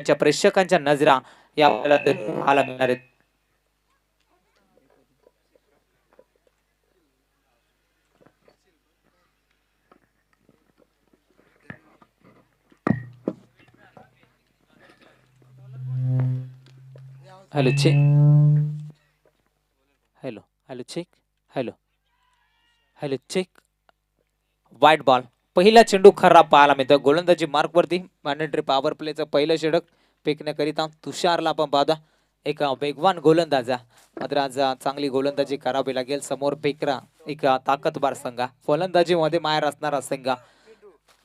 त्यांच्या प्रेक्षकांच्या नजरा या पाहायला मिळणार आहेत. Hello check. Hello hello check. Hello hello check. वाईट बॉल. पहिला चेंडू खराब पाहायला मिळतो. गोलंदाजी मार्क वरती मॅन्डेटरी पॉवर प्लेचं पहिलं षटक फेकण्याकरिता तुषारला आपण पाहता एक वेगवान गोलंदाजा. मात्र आज चांगली गोलंदाजी करावी लागेल. समोर पेकरा एक ताकदवार संघ. फलंदाजीमध्ये माहेर असणारा संघ.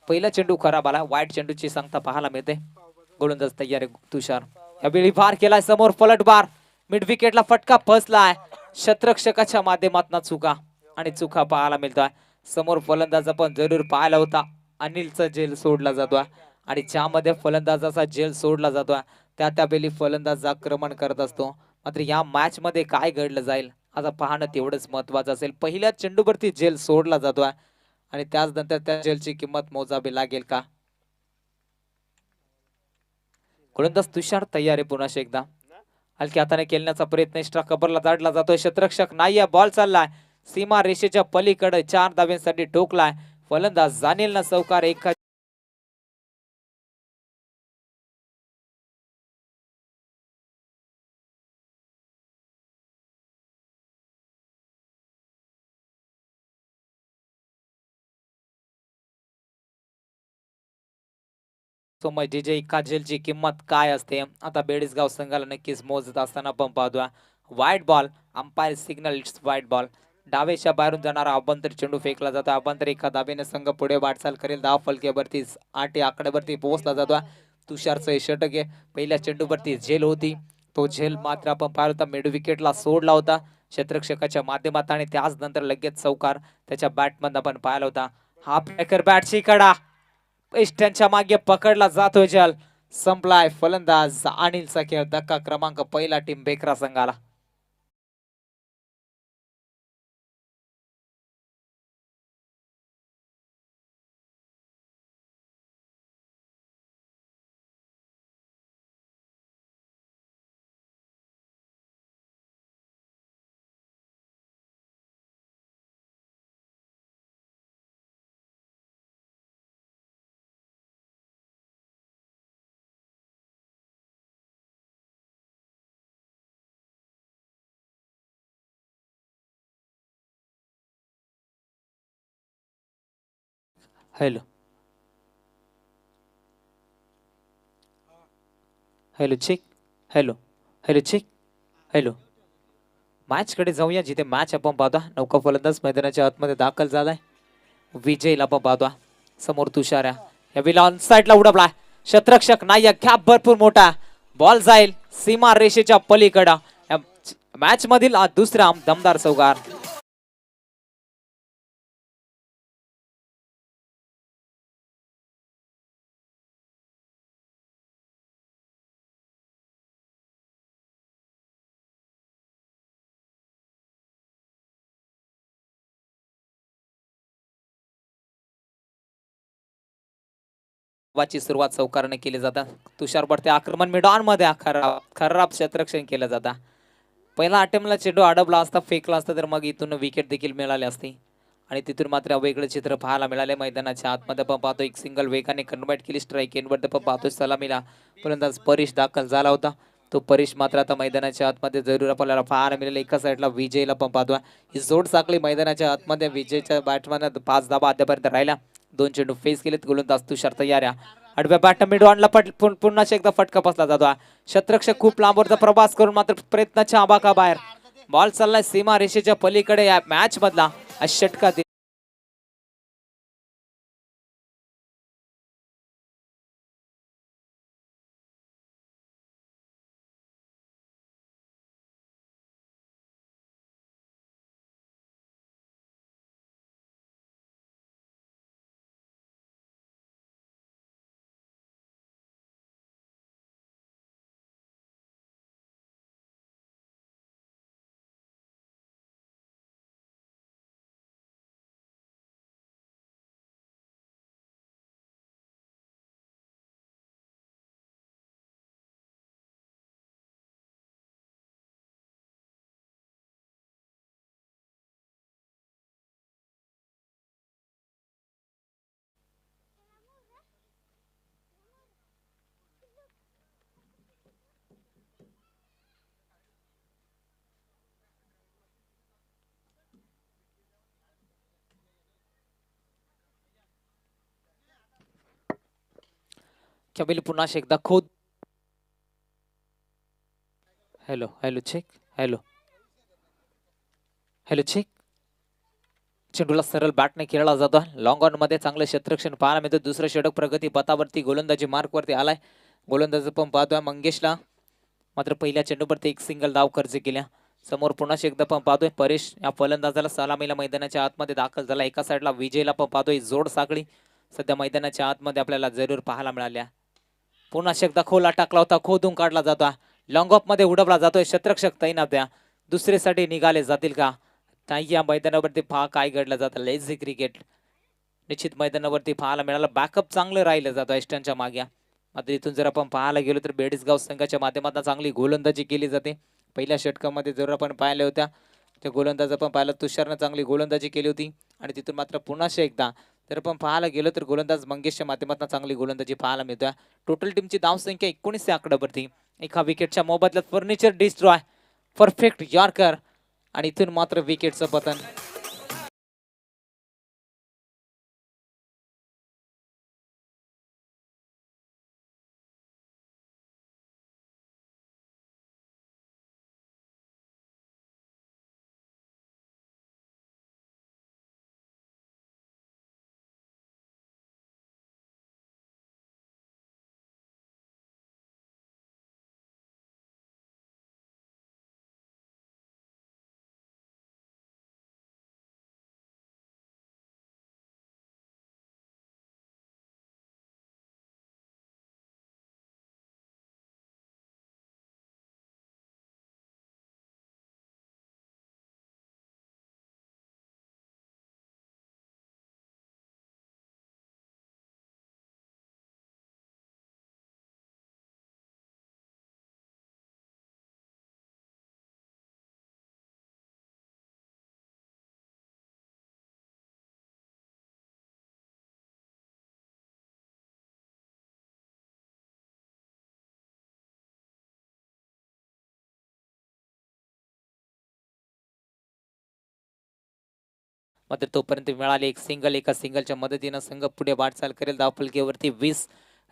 पहिला चेंडू खराब आला. वाईट चेंडूची संख्या पाहायला मिळते. गोलंदाज तयार आहे तुषार. यावेळी भार केलाय समोर पलटवार. मिड विकेटला फटका फसलाय. क्षेत्ररक्षकाच्या माध्यमातून चुका आणि चुका पाहायला मिळतोय. समोर फलंदाज आपण जरूर पाहिला होता. अनिलचा झेल सोडला जातोय आणि ज्यामध्ये फलंदाजाचा झेल सोडला जातोय त्या वेळी फलंदाज आक्रमण करत असतो. मात्र या मॅच मध्ये काय घडलं जाईल आता पाहणं तेवढंच महत्वाचं असेल. पहिल्या चेंडूवरती झेल सोडला जातोय आणि त्याच नंतर त्या झेलची किंमत मोजावी लागेल का. गोलंदाज तुषार तयार आहे पुन्हा एकदा. हलक्या हाताने खेळण्याचा प्रयत्न एक्स्ट्रा कव्हरला जाडला जातोय. क्षेत्ररक्षक नाही. बॉल चाललाय सीमा रेषेच्या पलीकडे 4 धाव्यांसाठी ठोकलाय. फलंदाज जाणील ना चौकार. एका सोमय जे एका झेलची किंमत काय असते आता बेडसगाव संघाला नक्कीच मोजत असताना आपण पाहतोय. वाईट बॉल. अंपायर सिग्नल इट्स वाईट बॉल. डावेच्या बाहेरून जाणारा अभ्यंतर चेंडू फेकला जातो. अभ्यंतर एका धाबेने संघ पुढे वाटचाल करेल. 10 फलक्यावरती 8 आकड्यावरती पोहोचला जातो. तुषारचं हे षटक आहे. पहिल्या चेंडूवरती झेल होती. तो झेल मात्र आपण पाहिलं तर मिड विकेटला सोडला होता क्षेत्ररक्षकाच्या माध्यमात आणि त्याच नंतर लगेच चौकार त्याच्या बॅटमधून आपण पाहिला होता. हा ब्रेकर बॅटची कडा त्यांच्या मागे पकडला जातोय जल. संपलाय फलंदाज अनिलचा खेळ. धक्का क्रमांक पहिला टीम बेकरा संघाला. Hello hello check. Hello hello check. Hello match कडे जाऊया जिथे मॅच आपण पाहतो. नौका फलंदाज मैदानाच्या आतमध्ये दाखल झालाय. विजयला आपण पाहतो. समोर तुषार या विला ऑन साइडला उडवला. क्षेत्ररक्षक नाही. गॅप भरपूर मोठा. बॉल जाईल सीमा रेषेच्या पलीकडं. मॅच मधील दुसरा दमदार चौकार. वाची सुरुवात चौकारने केली जातात. तुषार पडते आक्रमण मिडॉन मध्ये खराब क्षेत्ररक्षण केलं जातं. पहिला अटेम्प्टला चेंडू अडवला असता फेकला असता तर मग इथून विकेट देखील मिळाली असती आणि तिथून मात्र वेगळं चित्र पाहायला मिळाले. मैदानाच्या आतमध्ये पण पाहतो एक सिंगल वेगाने कन्वर्ट केली स्ट्राईक एनवर पण पाहतो सलामीला फलंदाज परेश दाखल झाला होता. तो परेश मात्र आता मैदानाच्या आतमध्ये जरूर आपल्याला पाहायला मिळेल. एका साईडला विजयला पण पाहतो. ही जोड साखळी मैदानाच्या आतमध्ये विजयच्या बॅटमध्ये 5 धाबा अद्यापर्यंत राहिल्या. 2 चेंडू फेस केलेत. गोलंदाज तुषार तयार आडव्या बॅट मिडॉनला पुन्हा एकदा फटका बसला जातो. क्षेत्ररक्षक खूप लांबवरचा प्रवास करून मात्र प्रयत्नाच्या आबाका बाहेर. बॉल चाललाय सीमा रेषेच्या पलीकडे. या मॅच मधला षटका कपिल पुन्हा एकदा खोद. Hello hello check. Hello hello check. चेंडूला सरळ बॅटने खेळला जातो. लॉंग ऑन मध्ये चांगलं क्षेत्ररक्षण पाहायला मिळतं. दुसरं षटक प्रगती पथावरती गोलंदाजी मार्क वरती आलाय. गोलंदाज पण पाहतोय मंगेशला. मात्र पहिल्या चेंडूवरती एक सिंगल धाव खर्च केल्या. समोर पुन्हा एकदा पण पाहतोय परेश या फलंदाजाला सलामीला मैदानाच्या आतमध्ये दाखल झाला. एका साईडला विजयला पण पाहतोय. जोड साखळी सध्या मैदानाच्या आतमध्ये आपल्याला जरूर पाहायला मिळाल्या. पुन्हा एकदा खोला टाकला होता. खोदून काढला जातो. लॉंग ऑफ मध्ये उडवला जातोय. क्षेत्ररक्षक तैनात द्या. दुसरीसाठी निघाले जातील का नाही या मैदानावरती पहा काय घडलं जातं. लेझी क्रिकेट निश्चित मैदानावरती पाहायला मिळालं. बॅकअप चांगलं राहिलं जातं एस्टनच्या मागे. मात्र इथून जर आपण पाहायला गेलो तर बेडसगाव संघाच्या माध्यमातून चांगली गोलंदाजी केली जाते. पहिल्या षटकामध्ये जर आपण पाहिल्या होत्या त्या गोलंदाज आपण पाहिलं तुषारनं चांगली गोलंदाजी केली होती. आणि तिथून मात्र पुन्हा एकदा जर आपण पाहायला गेलो तर गोलंदाज मंगेशच्या माध्यमातून चांगली गोलंदाजी पाहायला मिळते. टोटल टीमची धावसंख्या 19 आकड्यावरती. एका विकेटच्या मोबदल्यात फर्निचर डिस्ट्रॉय परफेक्ट यॉर्कर आणि इथून मात्र विकेटचं पतन. मात्र तोपर्यंत मिळाली एक सिंगल. एका सिंगलच्या मदतीनं संघ पुढे वाटचाल करेल. धावफलकीवरती 20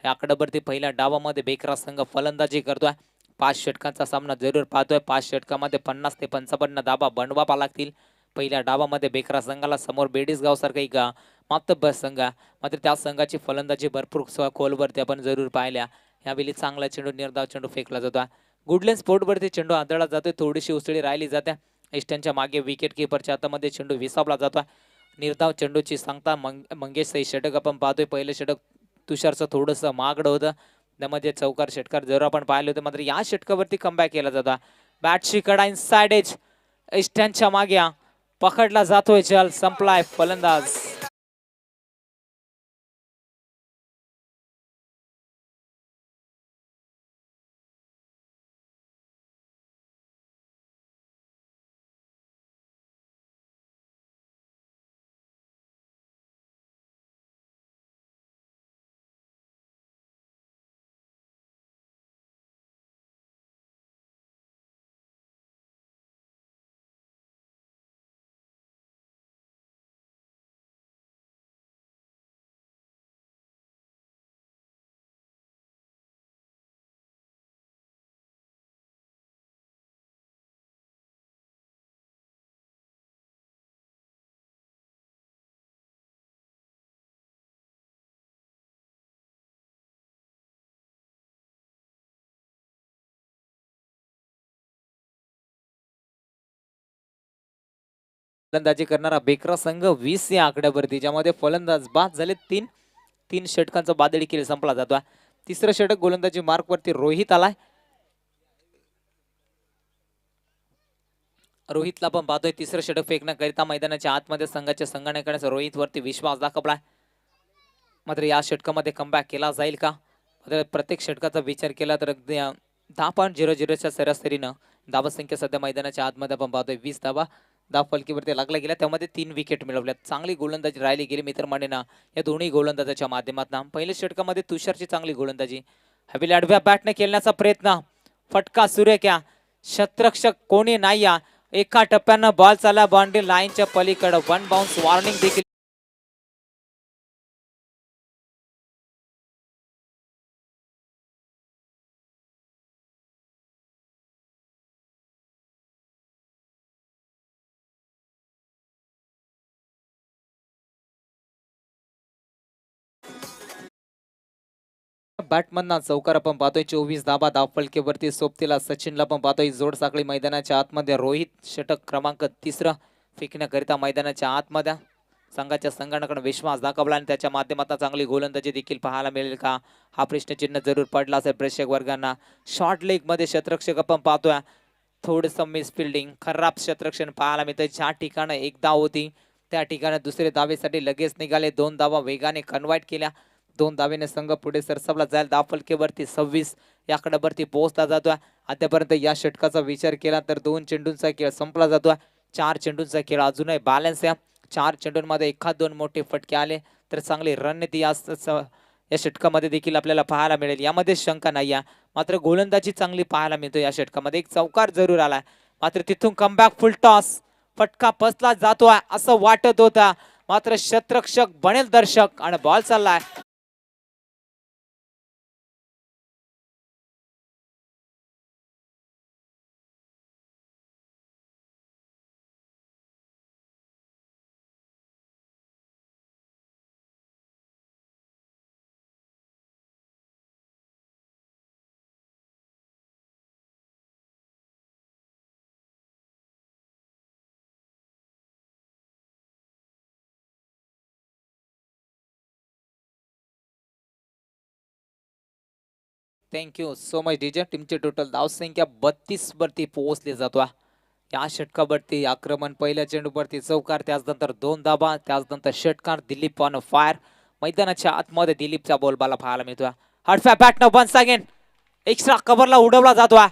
या आकड्यावरती पहिल्या डावामध्ये बेकरा संघ फलंदाजी करतोय. 5 षटकांचा सामना जरूर पाहतोय. 5 षटकामध्ये 50 ते 55 धावा बनवावा लागतील. पहिल्या डावामध्ये बेकरा संघाला समोर बेडीसगाव सारखा एक मातब्बर संघ मात्र त्या संघाची फलंदाजी भरपूर खोलवरती आपण जरूर पाहिल्या. यावेळी चांगला चेंडू निर्धाव चेंडू फेकला जातो. गुडलँड स्पोर्टवरती चेंडू आदळला जातोय. थोडीशी उसळी राहिली जाते. एस्टनच्या मागे विकेट किपरच्या हातामध्ये चेंडू विसावला जातो. निर्धाव चेंडूची सांगता मंगेश सही षटक आपण पाहतोय. पहिलं षटक तुषारचं थोडंसं महागडं होतं. त्यामध्ये चौकार षटकार जर आपण पाहिले होते मात्र या षटकावरती कमबॅक केला जातो. बॅटची कडा इनसाइड एज एस्टनच्या मागे पकडला जातोय. चल संपलाय फलंदाज. फलंदाजी करणारा बेकरा संघ 20 या आकड्यावरती ज्यामध्ये फलंदाज बाद झाले. 3 षटकांचा बादडी केली संपला जातो. तिसरं षटक गोलंदाजी मार्क वरती रोहित आलाय. रोहितला पण पाहतोय. तिसरं षटक फेकण्याकरिता मैदानाच्या आतमध्ये संघाच्या संगणकाने रोहित वरती विश्वास दाखवलाय. मात्र या षटकामध्ये कमबॅक केला जाईल का. प्रत्येक षटकाचा विचार केला तर अगदी 10.00च्या सरासरीनं धावसंख्या सध्या मैदानाच्या आतमध्ये आपण पाहतोय. 20 धावा धावफलकीवरती लागला गेला. त्यामध्ये 3 विकेट मिळवल्यात. चांगली गोलंदाजी राहिली गेली मित्र मंडळींना या दोन्ही गोलंदाजाच्या माध्यमातून. पहिल्या षटकामध्ये तुषारची चांगली गोलंदाजी. हवेली आडव्या बॅटने खेळण्याचा प्रयत्न. फटका सुरेख्या. क्षेत्ररक्षक कोणी नाही या. एका टप्प्यानं बॉल चालला बाउंड्री लाईनच्या पलीकडे. 1 बाउन्स वॉर्निंग देखील बॅटमधना चौकार आपण पाहतोय 24 धाबा धावफलकेवरती सोबतीला सचिनला पण पाहतोय जोड साखळी मैदानाच्या आतमध्ये रोहित षटक क्रमांक 3 फेकण्याकरिता मैदानाच्या आतमध्ये संघाच्या संघटनाकडे विश्वास दाखवला आणि त्याच्या माध्यमातून चांगली गोलंदाजी देखील पाहायला मिळेल का हा प्रश्नचिन्ह जरूर पडला असेल प्रेक्षक वर्गांना. शॉर्ट लेग मध्ये शतरक्षक आपण पाहतोय थोडंसं मिस फिल्डिंग खराब शतरक्षण पाहायला मिळतं. ज्या ठिकाणी एक धाव होती त्या ठिकाणी दुसरे धावेसाठी लगेच निघाले 2 धावा वेगाने कन्वर्ट केल्या 2 धावेने संघ पुढे सरसावला जाईल धावफलकेवरती 26 या आकड्यावरती पोहोचला जातोय. आतापर्यंत या षटकाचा विचार केला तर 2 चेंडूंचा खेळ संपला जातोय. 4 चेंडूंचा खेळ अजूनही बॅलन्स आहे. 4 चेंडूंमध्ये एखाद 2 मोठे फटके आले तर चांगली रणनीती या षटकामध्ये देखील आपल्याला पाहायला मिळेल यामध्ये शंका नाही आहे. मात्र गोलंदाजी चांगली पाहायला मिळतो या षटकामध्ये. एक चौकार जरूर आलाय मात्र तिथून कमबॅक फुल टॉस फटका पसला जातोय असं वाटत होता मात्र शतरक्षक बनेल दर्शक आणि बॉल चाललाय. Thank you so much DJ. टीमची टोटल धावसंख्या 32 वरती पोहोचली जातो. या षटकावरती आक्रमण पहिल्या चेंडूवरती चौकार त्याचनंतर 2 धाबा त्याचनंतर षटकार दिलीप ऑन फायर. मैदानाच्या आतमध्ये दिलीपचा बोलबाला पाहायला मिळतोय. हडफ्या बॅटनं वन्स अगेन एक्स्ट्रा कव्हरला उडवला जातोय.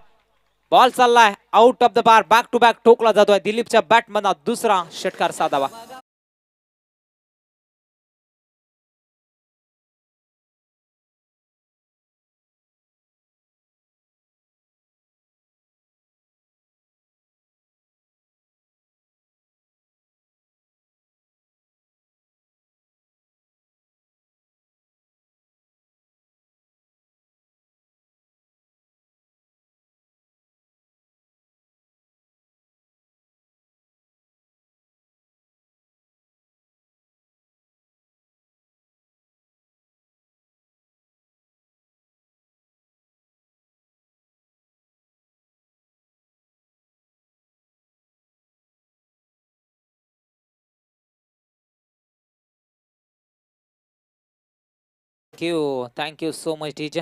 बॉल चाललाय out of the bar back to back ठोकला जातोय. दिलीपच्या बॅटमधला दुसरा षटकार साधावा. Thank you so much DJ.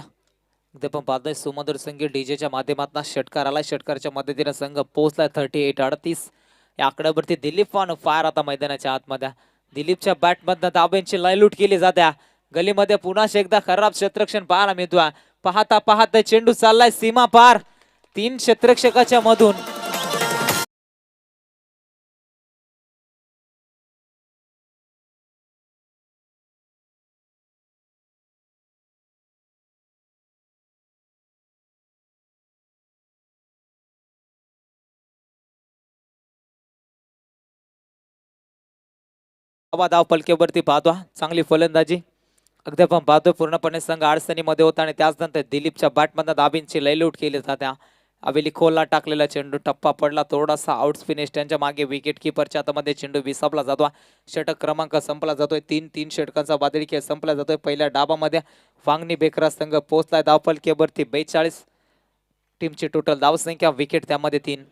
इथे पण पाहतोय सुमधुर संगीत डीजेच्या माध्यमातून षटकार आला. षटकारच्या मदतीने संघ पोहोचला 38-38 या आकड्यावरती. दिलीप ऑन फायर आता मैदानाच्या आतमध्ये. दिलीपच्या बॅटमधनं दाबेंची लयलूट केली जात्या. गलीमध्ये पुन्हा एकदा खराब क्षेत्ररक्षण पाहायला मिळतोय. पाहता पाहता चेंडू चाललाय सीमा पार 3 क्षेत्ररक्षकाच्या मधून. धाव पलकेवरती पाहतो चांगली फलंदाजी. अगदी आपण पाहतोय पूर्णपणे संघ अडचणीमध्ये होता आणि त्याचनंतर दिलीपच्या बॅटमधनं दाबींची लयलूट केली जात्या. अवेली खोलला टाकलेला चेंडू टप्पा पडला थोडासा आउट फिनिश. त्यांच्या मागे विकेट किपरच्या हातामध्ये चेंडू विसावला जातो. षटक क्रमांक संपला जातोय. 3-3 षटकांचा बादली खेळ संपला जातोय. पहिल्या डाबामध्ये वांगणी बेकरा संघ पोहोचलाय धावफलकेवरती 42. टीमची टोटल धावसंख्या विकेट त्यामध्ये 3.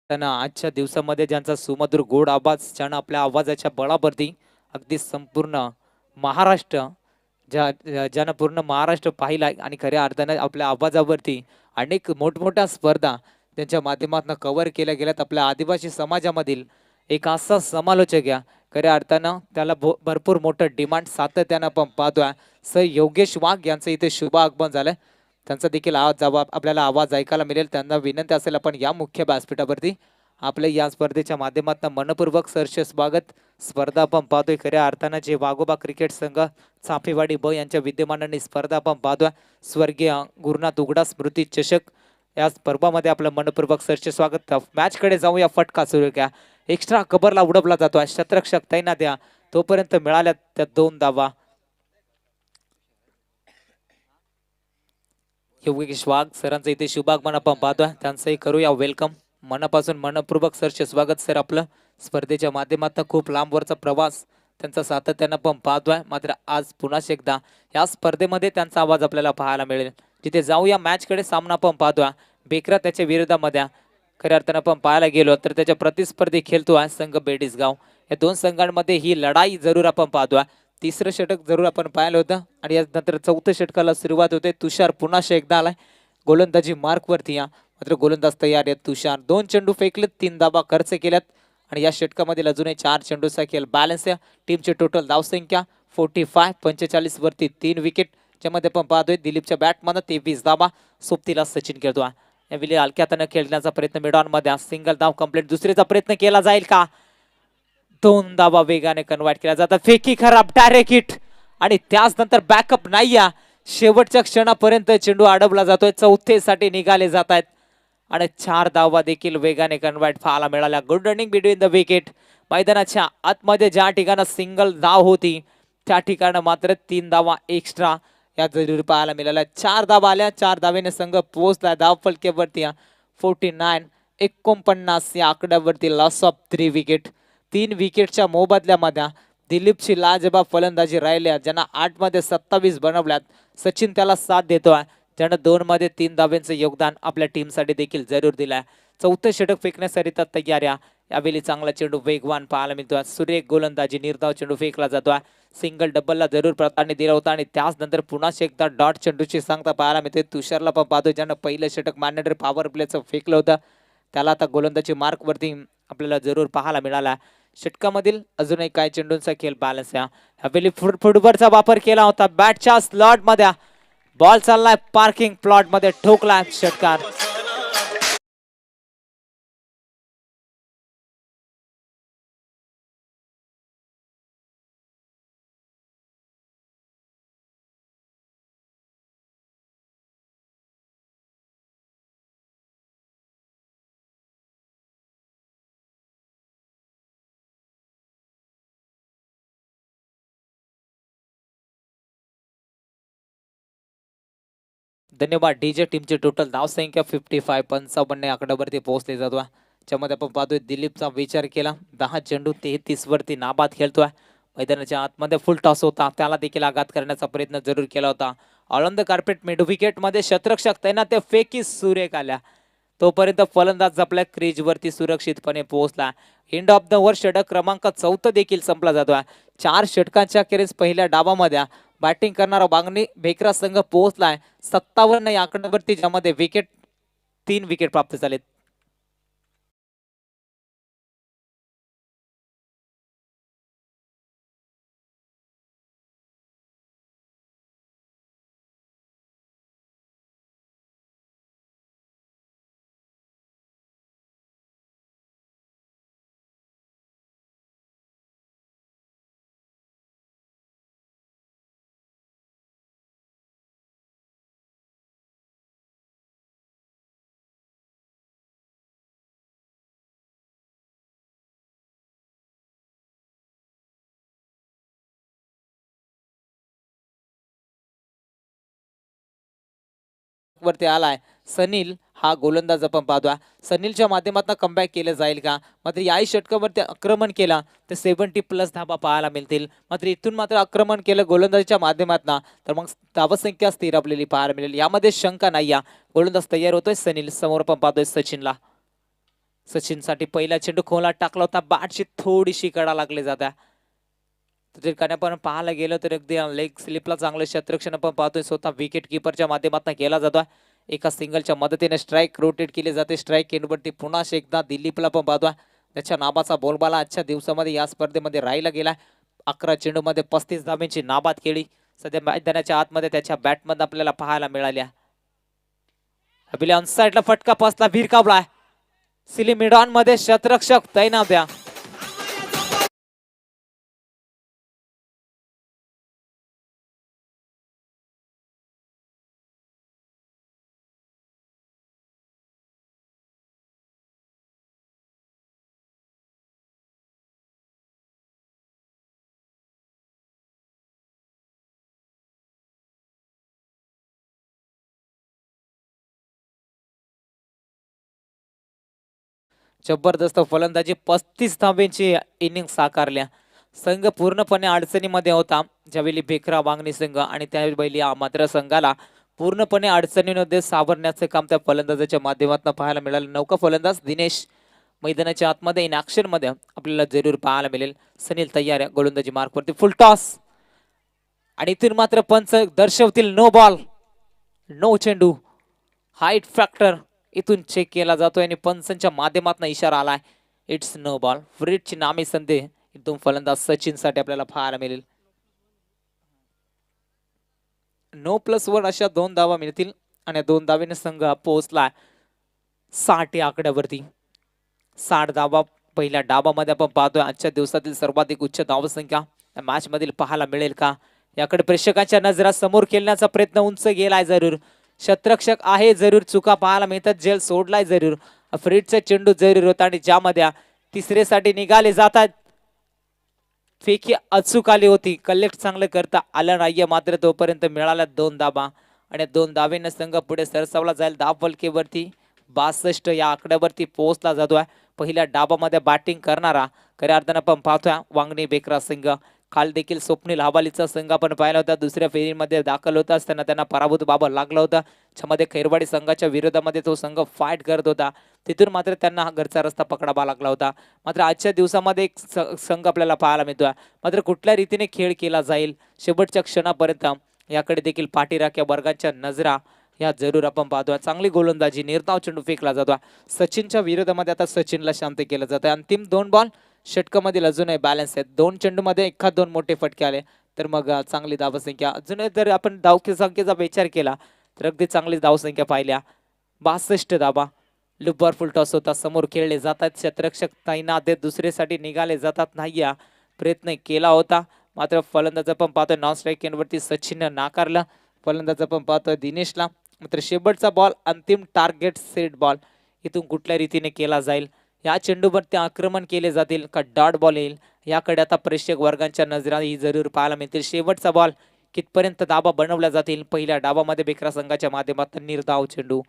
त्यांना आजच्या दिवसामध्ये ज्यांचा सुमधुर गोड आवाज, ज्यानं आपल्या आवाजाच्या बळावरती अगदी संपूर्ण महाराष्ट्र ज्यानं पूर्ण महाराष्ट्र पाहिला आणि खऱ्या अर्थानं आपल्या आवाजावरती अनेक मोठमोठ्या स्पर्धा त्यांच्या माध्यमातून कव्हर केल्या गेल्यात. आपल्या आदिवासी समाजामधील एक असा समालोचक या खऱ्या अर्थानं त्याला भरपूर मोठं डिमांड सातत्यानं आपण पाहतोय. सर योगेश वाघ यांचं इथे शुभ आगमन झालंय. त्यांचा देखील आपल्याला आवाज ऐकायला मिळेल. त्यांना विनंती असेल आपण या मुख्य व्यासपीठावरती आपल्या या स्पर्धेच्या माध्यमातून मनपूर्वक सरसे स्वागत. स्पर्धा आपण पाहतोय खऱ्या अर्थानं जे वाघोबा क्रिकेट संघ चाफेवाडी ब यांच्या विद्यमानाने स्पर्धा आपण पाहतोय. स्वर्गीय गुरुनाथ उघडा स्मृती चषक या स्पर्धामध्ये आपलं मनपूर्वक सरसे स्वागत. मॅच कडे जाऊया. फटका सुरू घ्या. एक्स्ट्रा कबरला उडवला जातोय. शतरक्षक तैनात द्या. तोपर्यंत मिळाल्या त्या 2 धावा. योगेश वाघ सरांचं इथे शुभागमन आपण पाहतोय. त्यांचंही करूया वेलकम. मनापासून मनपूर्वक सरचे स्वागत सर. आपलं स्पर्धेच्या माध्यमातून खूप लांबवरचा प्रवास त्यांचा सातत्यानं पण पाहतोय. मात्र आज पुन्हा एकदा या स्पर्धेमध्ये त्यांचा आवाज आपल्याला पाहायला मिळेल. जिथे जाऊया मॅच कडे. सामना पण पाहतोय बेकरा त्याच्या विरोधामध्ये खऱ्या अर्थानं आपण पाहायला गेलो तर त्याच्या प्रतिस्पर्धी खेळतोय संघ बेडीसगाव. या 2 संघांमध्ये ही लढाई जरूर आपण पाहतोय. तिसरं षटक जरूर आपण पाहिलं होतं आणि यानंतर 4थं षटकाला सुरुवात होते. तुषार पुन्हा एकदा आलाय गोलंदाजी मार्क वरती. या मात्र गोलंदाज तयार आहेत. तुषार 2 चेंडू फेकलेत, 3 धाबा खर्च केल्यात आणि या षटकामध्ये अजूनही 4 चेंडूचा खेळ बॅलन्स आहे. टीमची टोटल धावसंख्या 45 45 वरती 3 विकेट. ज्यामध्ये आपण पाहतोय दिलीपच्या बॅटमध्ये 23 धाबा. सोबतीला सचिन खेळतोय. यावेळी हलक्या हाताने खेळण्याचा प्रयत्न मिडॉन मध्ये. सिंगल धाव कंप्लीट. दुसरीचा प्रयत्न केला जाईल का? 2 धावा वेगाने कन्वर्ट केला जातात. फेकी खराब. डायरेक्ट हिट आणि त्याच नंतर बॅकअप नाही. या शेवटच्या क्षणापर्यंत चेंडू अडवला जातोय. 4थेसाठी निघाले जात आहेत आणि 4 धावा देखील वेगाने कन्वर्ट पाहायला मिळाल्या. Good running between the wicket. मैदानाच्या आतमध्ये ज्या ठिकाणी सिंगल धाव होती त्या ठिकाणी मात्र 3 धावा एक्स्ट्रा या जरूर पाहायला मिळाल्या. 4 धावा आल्या. 4 धावेने संघ पोहोचला धाव फलकेवरती. 49 या आकड्यावरती लॉस ऑफ 3 विकेट. 3 विकेटच्या मोबदल्यामध्ये दिलीपची लाजबाब फलंदाजी राहिल्या. ज्यांना 8 मध्ये 27 बनवल्यात. सचिन त्याला साथ देतोय. ज्यानं 2 मध्ये 3 धाव्यांचं योगदान आपल्या टीमसाठी देखील जरूर दिलाय. 4थं षटक फेकण्यासाठी तयार. यावेळी चांगला चेंडू वेगवान पाहायला मिळतोय. सुरेख गोलंदाजी. निर्धाव चेंडू फेकला जातोय. सिंगल डबलला जरूर प्राधान्य दिला होता आणि त्याच नंतर पुन्हा एकदा डॉट चेंडूची सांगता पाहायला मिळते. तुषारला पण पाहतोय ज्यानं पहिलं षटक मॅनेजर पॉवर प्लेचं फेकलं होतं. त्याला आता गोलंदाजी मार्क वरती आपल्याला जरूर पाहायला मिळाला. षटकामधील अजूनही काही चेंडूंचा खेळ बॅलन्स आहे. यावेळी फुटबॉलचा वापर केला होता. बॅटच्या स्लॉट मध्ये बॉल चाललाय. पार्किंग प्लॉट मध्ये ठोकला षटकार. धन्यवाद. डीजे टीमची टोटल धावसंख्या 55 55 आकड्यावरती पोहोचले जातोय. ज्यामध्ये आपण पाहतोय दिलीपचा विचार केला. 10 चेंडू 33 वरती नाबाद खेळतोय. मैदानाच्या आतमध्ये फुल टॉस होता. त्याला देखील आघात करण्याचा प्रयत्न जरूर केला होता. ऑन कार्पेट मिड विकेट मध्ये शतरक्षक तैनात. ते फेकी सुरेख आल्या. तोपर्यंत फलंदाज आपल्या क्रीज वरती सुरक्षितपणे पोहोचला. एंड ऑफ द ओव्हर षटक क्रमांक 4 देखील संपला जातोय. 4 षटकांच्या अखेरीस पहिल्या डावामध्ये बॅटिंग करणारा बांगणी बेकरा संघ पोहोचलाय 57 या आकड्यावरती. ज्यामध्ये 3 विकेट प्राप्त झालेत. वरती आलाय सनील. हा गोलंदाज आपण पाहतोय. सनीलच्या माध्यमातून कमबॅक केलं जाईल का? मात्र याही षटकावरती आक्रमण केला तर 70+ धाबा पाहायला मिळतील. मात्र इथून मात्र आक्रमण केलं गोलंदाजीच्या माध्यमातून तर मग धावसंख्या स्थिर आपल्याला पाहायला मिळेल. यामध्ये शंका नाही. गोलंदाज तयार होतोय. सनील समोर आपण पाहतोय सचिनला. सचिनसाठी पहिला चेंडू खोला टाकला होता, बॅटची थोडीशी कडा लागली जात्या. तर आपण पाहायला गेलो तर अगदी लेग स्लिपला चांगलं क्षेत्ररक्षण आपण पाहतोय, स्वतः विकेट किपरच्या माध्यमातून केला जातोय. एका सिंगलच्या मदतीने स्ट्राईक रोटेट केली जाते. स्ट्राईक एंडवरती पुन्हा एकदा दिलीपला पण पाहतोय. त्याच्या नाबाचा बोलबाला आजच्या दिवसामध्ये या स्पर्धेमध्ये राहिला गेला. 11 चेंडूमध्ये 35 धाब्यांची नाबाद केली सध्या मैदानाच्या आतमध्ये त्याच्या बॅटमध्ये आपल्याला पाहायला मिळाल्या. आपल्या ऑनसाइडला फटका पासला, भिरकावला. सिली मिडॉन मध्ये क्षेत्ररक्षक तैनात द्या. जबरदस्त फलंदाजी, 35 धाब्यांची इनिंग साकारल्या. संघ पूर्णपणे अडचणीमध्ये होता ज्यावेळी बेखरा वांगणी संघ, आणि त्यावेळी मात्र संघाला पूर्णपणे अडचणीमध्ये सावरण्याचं काम त्या फलंदाजाच्या माध्यमातून पाहायला मिळालं. नौका फलंदाज दिनेश मैदानाच्या आतमध्ये इन ऍक्शन मध्ये आपल्याला जरूर पाहायला मिळेल. सनील तयार आहे गोलंदाजी मार्कवरती, फुल टॉस, आणि इथून मात्र पंच दर्शवतील नो बॉल, नो चेंडू. हाईट फॅक्टर इथून चेक केला जातोय आणि पंचांच्या माध्यमातून इशारा आलाय, इट्स नो बॉल. फ्रीटची नामी संधी इथून फलंदाज सचिन साठी आपल्याला पाहायला मिळेल. नो प्लस 1 अशा 2 धावा मिळतील आणि 2 धावेने संघ पोहोचला 60 या आकड्यावरती. 60 धावा पहिल्या डावामध्ये आपण पाहतोय. आजच्या दिवसातील सर्वाधिक उच्च धावसंख्या या मॅच मधील पाहायला मिळेल का, याकडे प्रेक्षकांच्या नजरा समोर खेळण्याचा प्रयत्न उंच गेलाय जरूर. क्षेत्ररक्षक आहे जरूर, चुका पाहायला मिळतात, जेल सोडलाय जरूर. फ्रीडचा चेंडू जरूर होता आणि ज्यामध्ये तिसरेसाठी निघाले जातात. फेकी अचूक आली होती, कलेक्ट चांगलं करता आलं नाहीये, मात्र तोपर्यंत मिळाल्या 2 धाबा आणि 2 धावेने संघ पुढे सरसावला जाईल. धाव फलकेवरती 62 या आकड्यावरती पोहोचला जातोय. पहिल्या डाबामध्ये बॅटिंग करणारा खऱ्या अर्थानं आपण पाहतोय वांगणी बेकरा संघ. काल देखील स्वप्नील हवालीचा संघ आपण पाहिला होता, दुसऱ्या फेरीमध्ये दाखल होता असताना त्यांना पराभूत बाबा लागला होता. ज्यामध्ये खैरवाडी संघाच्या विरोधामध्ये तो संघ फाईट करत होता, तिथून मात्र त्यांना घरचा रस्ता पकडावा लागला होता. मात्र आजच्या दिवसामध्ये एक संघ आपल्याला पाहायला मिळतोय. मात्र कुठल्या रीतीने खेळ केला जाईल शेवटच्या क्षणापर्यंत याकडे देखील पाठीराख्या वर्गाच्या नजरा या जरूर आपण पाहतोय. चांगली गोलंदाजी, निर्धाव चेंडू फेकला जातो सचिनच्या विरोधामध्ये. आता सचिनला शांत केलं जातं. अंतिम 2 बॉल षटकामधील अजूनही बॅलन्स आहेत. 2 चेंडूमध्ये एखाद 2 मोठे फटके आले तर मग चांगली धावसंख्या. अजूनही जर आपण धावसंख्येचा विचार केला तर अगदी चांगली धावसंख्या पाहिल्या. 62 धाबा. लुबर फुल टॉस होता, समोर खेळले जातात, क्षेत्ररक्षक तैनात दुसरेसाठी निघाले जातात. नाही प्रयत्न केला होता, मात्र फलंदाज आपण पाहतोय नॉन स्ट्राईक एंडवरती सचिननं नाकारलं. फलंदाज आपण पाहतोय दिनेशला. मात्र शेवटचा बॉल अंतिम टार्गेट सेट बॉल इथून कुठल्या रीतीने केला जाईल, या चेंडूवरती आक्रमण केले जातील का डॉट बॉल येईल, याकडे आता प्रेक्षक वर्गांच्या नजरा ही जरूर पाहायला मिळतील. शेवटचा बॉल कितपर्यंत दाबा बनवला जातील. पहिल्या डाबामध्ये बेकरा संघाच्या माध्यमातून निर्धाव चेंडू,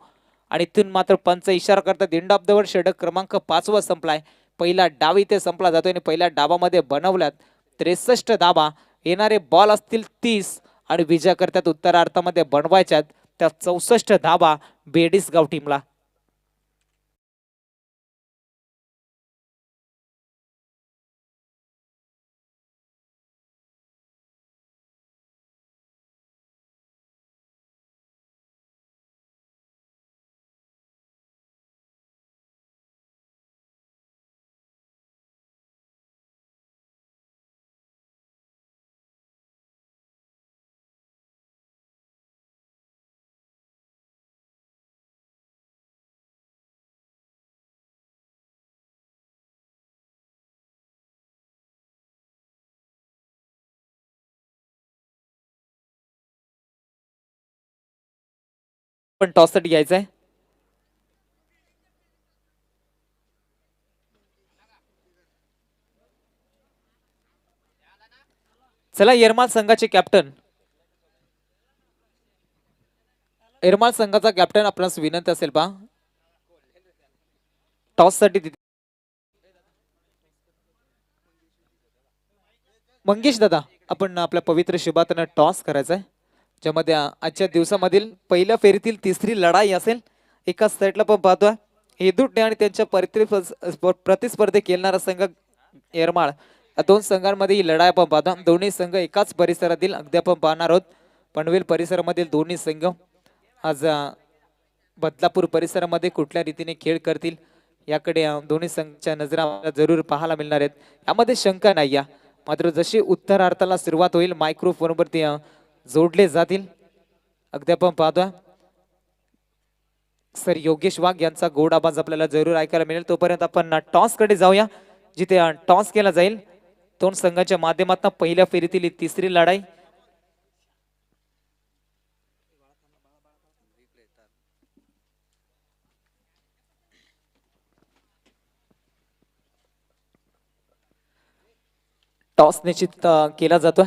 आणि इथून मात्र पंच इशारा करतात एंड ऑफ द ओव्हर. षटक क्रमांक 5 संपलाय. पहिला डाव इथे संपला जातोय आणि पहिल्या डाबामध्ये बनवल्यात 63 धाबा. येणारे बॉल असतील 30 आणि विजय करतात उत्तरार्धामध्ये बनवायच्यात त्या 64 धाबा बेडीसगाव टीमला. पण टॉससाठी घ्यायचंय. चला येरमाळ संघाचे कॅप्टन, येरमाळ संघाचा कॅप्टन आपणास विनंती असेल पा टॉस साठी. मंगेश दादा, आपण आपल्या पवित्र शुभातनं टॉस करायचा आहे, ज्यामध्ये आजच्या दिवसामधील पहिल्या फेरीतील तिसरी लढाई असेल. एका साईडला पण पाहतोय हेदुटे आणि त्यांच्या प्रतिस्पर्धी खेळणारा संघ येरमाळ या दोन संघांमध्ये ही लढाई आपण पाहतो. दोन्ही संघ एकाच परिसरातील अगदी आपण पाहणार आहोत. पनवेल परिसरामधील दोन्ही संघ आज बदलापूर परिसरामध्ये कुठल्या रीतीने खेळ करतील याकडे दोन्ही संघाच्या नजरा जरूर पाहायला मिळणार आहेत. यामध्ये शंका नाही या. मात्र जशी उत्तरार्धाला सुरुवात होईल मायक्रोफोनवर ते जोडले जातील. अगदी आपण पाहतो सर योगेश वाघ यांचा गोड आवाज आपल्याला जरूर ऐकायला मिळेल. तोपर्यंत आपण टॉस कडे जाऊया जिथे टॉस केला जाईल. दोन संघाच्या माध्यमातून पहिल्या फेरीतील ही तिसरी लढाई. टॉस निश्चित केला जातो.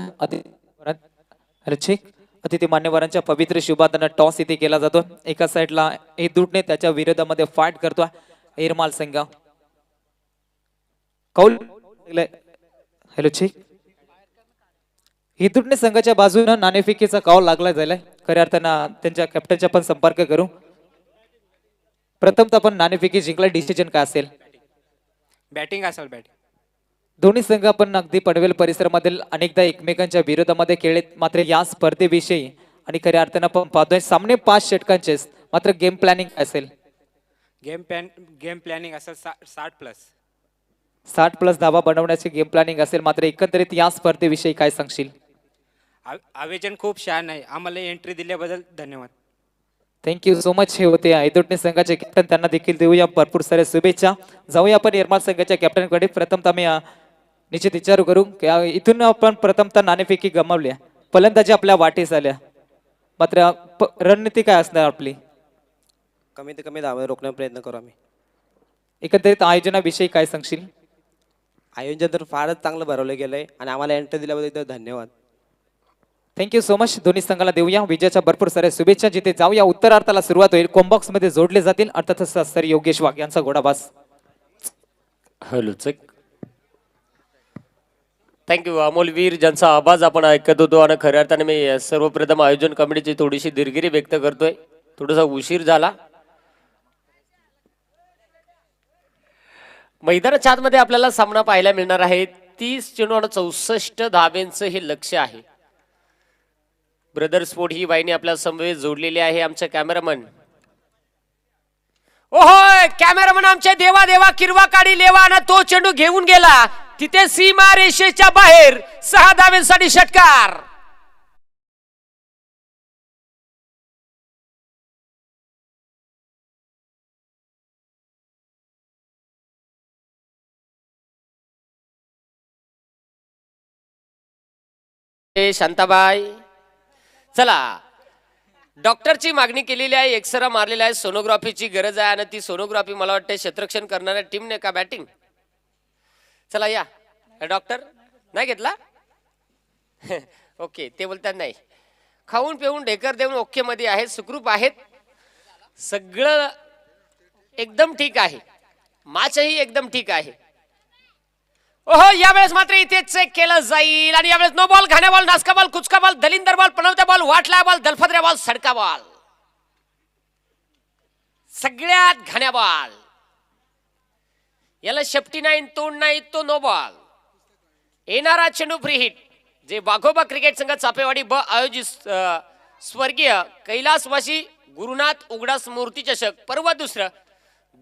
अतिथी मान्यवरांच्या पवित्र शुभातानं टॉस इथे केला जातो. एका साईडला हेदुटणे त्याच्या विरोधामध्ये फाईट करतो येरमाळ संघ. कौल हॅलो चेक. हेदुटणे संघाच्या बाजूने नाणेफेकीचा कौल लागला जायला. खऱ्या अर्थानं त्यांच्या कॅप्टनचा पण संपर्क करू. प्रथमतः आपण नाणेफेकी जिंकला डिसिजन काय असेल? बॅटिंग असेल. बॅटिंग. दोन्ही संघ आपण अगदी पनवेल परिसरामधील अनेकदा एकमेकांच्या विरोधामध्ये खेळलेत. मात्र या स्पर्धेविषयी आणि खऱ्या अर्थानं आपण पाहतोय सामने 5 षटकांचे. मात्र गेम प्लॅनिंग असेल गेम प्लॅनिंग असेल 60+ धावा बनवण्याचे गेम प्लॅनिंग असेल. मात्र एकंदरीत या स्पर्धेविषयी काय सांगशील? आयोजन खूप छान आहे. आम्हाला एंट्री दिल्याबद्दल धन्यवाद. Thank you so much. हे होते हेदुटणे संघाचे कॅप्टन. त्यांना देखील देऊया भरपूर साऱ्या शुभेच्छा. जाऊया आपण येरमाळ संघाच्या कॅप्टनकडे. प्रथमतः मी निश्चित विचारू करू इथून आपण प्रथमतः नाणेफेकी गमावल्या, फलंदाजी आपल्या वाटेस आल्या. मात्र रणनीती काय असणार आपली? कमीत कमी धावा रोखण्याचा प्रयत्न करू आम्ही. एकंदरीत आयोजनाविषयी काय सांगशील? आयोजन तर फारच चांगलं भरवलं गेलंय आणि आम्हाला एंट्री दिल्याबद्दल धन्यवाद. Thank you so much. दोन्ही संघाला देऊया विजयाच्या भरपूर साऱ्या शुभेच्छा. जिथे जाऊया उत्तरार्धाला सुरुवात होईल. कॉम्बॉक्स मध्ये जोडले जातील अर्थातच सर योगेश वाघ यांचा घोडाबाज. Hello check. Thank you Amol Veer ज्यांचा आवाज आपण ऐकत होतो. आणि खऱ्या अर्थाने मी सर्वप्रथम आयोजन कमिटीची थोडीशी दिलगिरी व्यक्त करतोय. थोडासा उशीर झाला. मैदानाच्या आतमध्ये आपल्याला सामना पाहायला मिळणार आहे. 30 चेंडू आणि 64 धाब्यांचं हे लक्ष आहे. ब्रदर स्पोर्ट ही वाहिनी आपल्या समवेत जोडलेली आहे. आमचे कॅमेरामन ओहो कॅमेरामन आमचे देवा देवा किरवा काढी लेवा ना तो चेंडू घेऊन गेला तिथे सीमा रेषेच्या बाहेर. 6 धाब्यांसाठी षटकार. शांताबाई चला डॉक्टरची मागणी केलेली आहे. एक्सरा मारलेला आहे. सोनोग्राफीची गरज आहे आणि ती सोनोग्राफी मला वाटते क्षेत्ररक्षण करणाऱ्या टीमने का बॅटिंग. चला या डॉक्टर. नाही घेतला ओके. ते बोलतात नाही. खाऊन पिऊन ढेकर देऊन ओके मध्ये आहेत. सुखरूप आहेत. सगळं एकदम ठीक आहे. माचही एकदम ठीक आहे. ओहो यावेळेस मात्र इथे चेक केलं जाईल आणि यावेळेस नो बॉल, घाण्या बॉल, नासका बॉल, कुचका बॉल, दलिंदर बॉल, पनवत्या बॉल, वाटला बॉल, दलफद्र्या बॉल, सडका बॉल. सगळ्यात घाण्या बॉल. याला शेफ्टी नाही, तोंड नाही, तो नो बॉल. येणारा चेंडू फ्री हिट. जे वाघोबा क्रिकेट संघ चापेवाडी ब आयोजित स्वर्गीय कैलासवासी गुरुनाथ उगडास मूर्ती चषक पर्व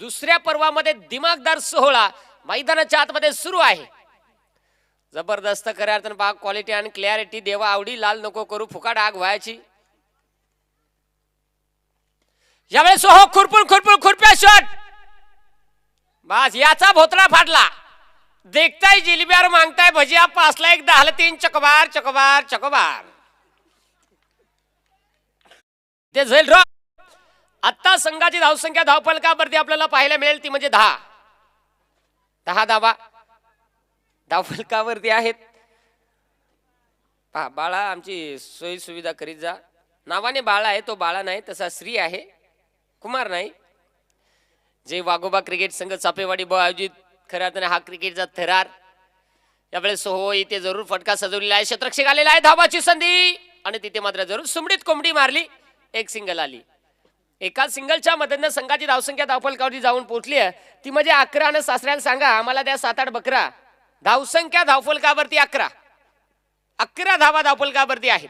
दुसऱ्या पर्वामध्ये दिमागदार सोहळा मैदानाच्या आतमध्ये सुरू आहे. जबरदस्त खऱ्या अर्थानं पहा क्वालिटी आणि क्लॅरिटी. देवा आवडी लाल नको करू फुकाट आग व्हायची. यावेळेस हो खुरप्या शॉट. बस याचा भोतरा फाटला. देखताय जिलेबियावर मागताय भजिया. पासला एक 10-3 चकोबार चकोबार चकोबार. ते झेल ड्रॉ. आता संघाची धावसंख्या धावफलकावरती आपल्याला पाहायला मिळेल ती म्हणजे 10 धावा धावफलकावरती आहेत. पहा बाळा आमची सोयी सुविधा करीत जा. नावाने बाळा आहे तो बाळा नाही तसा श्री आहे कुमार नाही. जे वाघोबा क्रिकेट संघ चापेवाडी ब आयोजित खऱ्या अर्थाने हा क्रिकेटचा थरार. यावेळेस हो इथे जरूर फटका सजवलेला आहे. क्षेत्ररक्षक आलेला आहे. धावाची संधी आणि तिथे मात्र जरूर सुमडीत कोंबडी मारली. एक सिंगल आली. एका सिंगलच्या मदतीनं संघाची धावसंख्या धावफलकावरती जाऊन पोहोचली आहे ती म्हणजे 11. आणि सासऱ्याला सांगा आम्हाला द्या 7-8 बकरा. धावसंख्या धावफलकावरती 11. 11 धावा धावफलकावरती आहेत.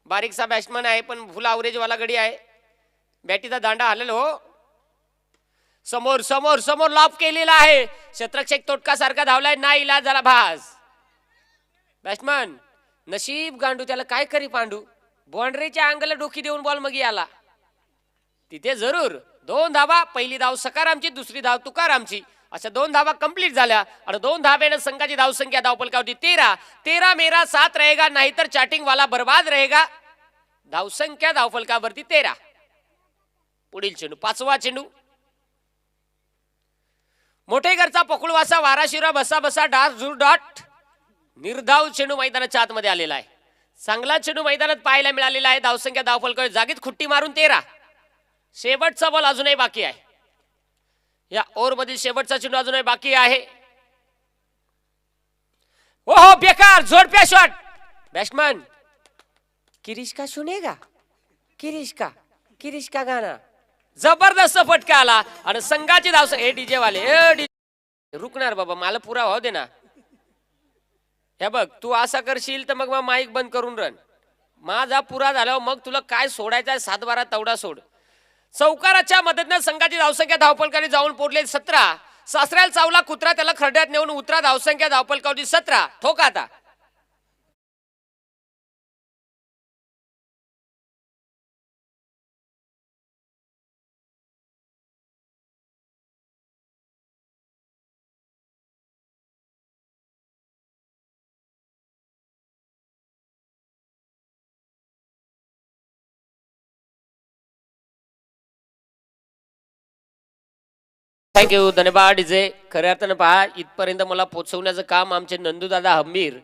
बारीकसा बॅट्समन आहे पण फुल अवरेज वाला गडी आहे. बॅटीचा दांडा हलेल हो. समोर समोर समोर लॉप केलेला आहे. शतरक्षक तोटका सारखा धावलाय. नाही इलाज झाला भास. बॅट्समन नशीब गांडू त्याला काय करी पांडू. बाउंड्रीच्या अँगलला डोकी देऊन बॉल मग आला. तिथे जरूर 2 धावा. पहिली धाव सकारामची, दुसरी धाव तुकारामची. अशा 2 धावा कंप्लीट झाल्या आणि 2 धावेनं संघाची धावसंख्या धावफलकावरती 13. 13 मेरा 7 रहेगा नाहीतर चॅटिंग वाला बर्बाद रहेगा. धावसंख्या धावफलकावरती 13. पुढील चेंडू 5वा चेंडू. मोठेघरचा पकुळवासा वाराशिरा बसा बसा डास झूर डॉट. निर्धाव चेंडू मैदानाच्या आतमध्ये आलेला आहे. चांगला चेंडू मैदानात पाहायला मिळालेला आहे. धावसंख्या धावफलकावर जागीच खुट्टी मारून 13. शेवटचा बॉल अजूनही बाकी आहे. या ओव्हर मधील शेवटचा चेंडू अजूनही बाकी आहे. ओहो बेकार जोडप्या शॉट. बॅट्समन किरीश का सुनेगा. किरीश का गाना. जबरदस्त फटका आला आणि संघाची धावसंख्या. डीजे वाले रुकणार बाबा मला पुरा व्हाव दे ना. हे बघ तू असा करशील तर मग माईक बंद करून रन. माझा पुरा झाल्यावर मग तुला काय सोडायचा 7-12 तेवढा सोड. चौकाराच्या मदतीने संघाची धावसंख्या धावफलकावरती जाऊन पोहोचले 17. सासऱ्याला चावला कुत्रा त्याला खड्ड्यात नेऊन उतरा. धावसंख्या धावफलकावरती 17. ठोका आता. थँक्यू धन्यवाद डीजे. खऱ्या अर्थानं पहा इथपर्यंत मला पोहोचवण्याचं काम आमचे नंदूदादा हंबीर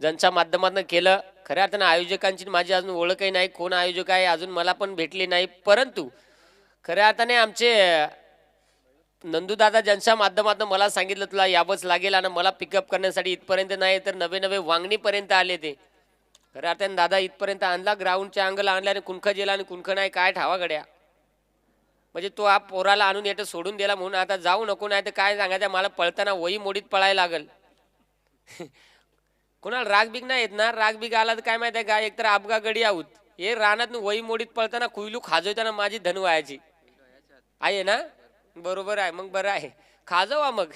ज्यांच्या माध्यमातून केलं. खऱ्या अर्थानं आयोजकांची माझी अजून ओळखही नाही. कोण आयोजक आहे अजून मला पण भेटले नाही. परंतु खऱ्या अर्थाने आमचे नंदूदादा ज्यांच्या माध्यमातून मला सांगितलं तुला यावंच लागेल आणि मला पिकअप करण्यासाठी इथपर्यंत नाही तर नवे नवे वांगणीपर्यंत आले. ते खऱ्या अर्थाने दादा इथपर्यंत आणला. ग्राउंडच्या अंगला आणला आणि कुणखं गेला आणि कुणखं नाही काय ठावा गड्या. म्हणजे तो हा पोराला आणून येतं सोडून दिला म्हणून आता जाऊ नको नाही तर काय सांगायचं मला पळताना वही मोडीत पळायला लागल. कोणाला राग बिग नाही येत ना. राग बिग आला तर काय माहिती आहे का एकतर अपघा गडी आहोत. हे रानात वही मोडीत पळताना कुईलू खाजवताना माझी धन व्हायची आहे ना. बरोबर आहे मग बरं आहे खाजवा मग.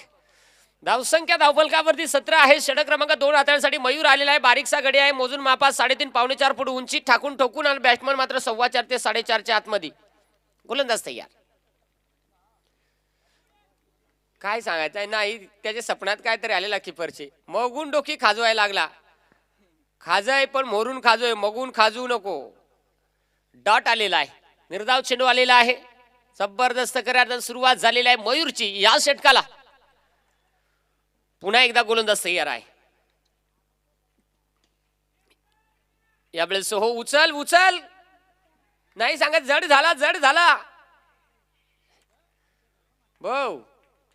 धावसंख्या धावफलकावरती 17 आहे. षटक क्रमांक 2 हाताळण्यासाठी मयूर आलेला आहे. बारीकसा गडी आहे. मोजून मापात 3.5 पावणे 4 फूट उंची. ठाकून ठोकून आणि बॅट्समन मात्र 4.25 ते 4.5च्या आतमध्ये. गोलंदाज तयार. काय सांगायचं नाही त्याच्या सपनात काय तरी आलेला किपरचे. मगून डोकी खाजवायला लागला. खाजाय पण मोरून खाजोय मगून खाजवू नको. डॉट आलेला आहे. निर्धाव चेंडू आलेला आहे. जबरदस्त करार सुरुवात झालेली आहे मयूरची या षटकाला. पुन्हा एकदा गोलंदाज तयार आहे. यावेळेस हो उचल उचल नाही सांगत. जड झाला भाऊ.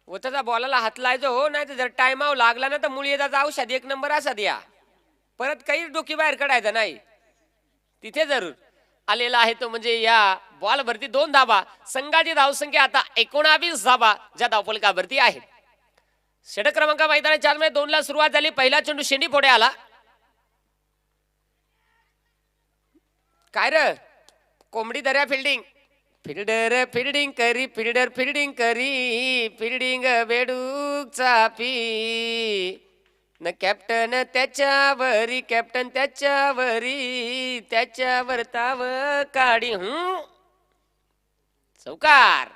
त्याचा बॉलाला हात लायचो हो नाही तर जर टाइमाव लागला ना तर मुळी येतात औषध 1 नंबर असा द्या. परत काही डोकी बाहेर काढायचा नाही. तिथे जरूर आलेला आहे तो म्हणजे या बॉल वरती 2 धावा. संघाची धावसंख्या आता 19 धावा ज्या धावफलकावरती आहेत. षटक क्रमांक मैदानाच्या 4 मध्ये 2 ला सुरुवात झाली. पहिला चेंडू शेंडी पुढे आला. काय र कोंबडी दर्या फिल्डिंग फिल्डर फिल्डिंग करी फिल्डर फिल्डिंग करी फिल्डिंग बेडूक चापी न कॅप्टन त्याच्यावरी कॅप्टन त्याच्यावरी त्याच्यावर ताव काढी. चौकार.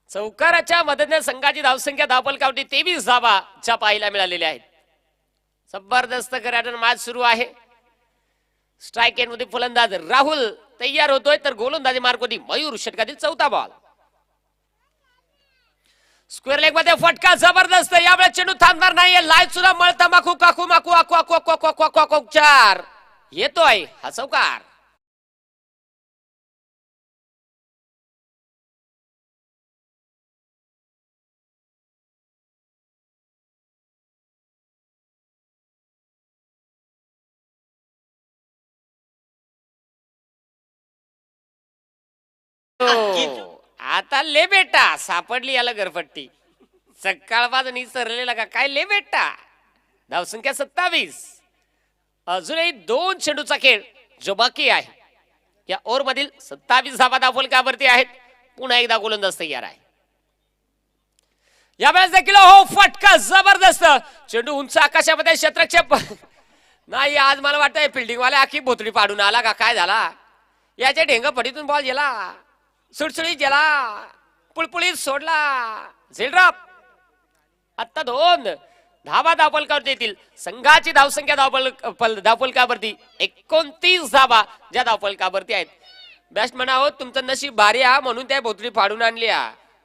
चौकाराच्या मदतीने संघाची धावसंख्या धावफलकावरती 23 धावा ज्या पाहायला मिळालेल्या आहेत. जबरदस्त कराडन मॅच सुरू आहे. स्ट्राइक एंड मध्ये फलंदाज राहुल तयार होतोय तर गोलंदाजी मार्क होती मयूर. षटकातील 4था बॉल. स्क्वेअर लेग मध्ये फटका जबरदस्त. यावेळेस चेंडू थांबणार नाहीये. लाईट सुद्धा मळता माकू काकू माकू आकू आकू आकू आकू आकू चार येतोय हा चौकार. आता ले बेटा सापडली याला घरपट्टी. सकाळपासून सरलेला का काय ले बेटा. धावसंख्या 27. अजूनही 2 चेंडूचा खेळ जो बाकी आहे. या ओव्हर मधील 27 धावा धावफलकावरती आहेत. पुन्हा एकदा गोलंदाज तयार आहे. यावेळेस देखील हो फटका जबरदस्त. चेंडू उंच आकाशामध्ये क्षेत्रक्षेप नाही. आज मला वाटतं फिल्डिंग वाला आखी भोतडी पाडून आला का काय झाला. याच्या ढेंग पडीतून बॉल गेला. सुटसुळीत गेला. पुळपुळीत सोडला. झेलड्रॉप. आता 2 धावा धावफलकावरती येतील. संघाची धावसंख्या धावफलकावरती 29 धावा ज्या धावफलकावरती आहेत. बेस्ट म्हणावं तुमचं नशीब भारी हा म्हणून त्या भोतडी फाडून आणली.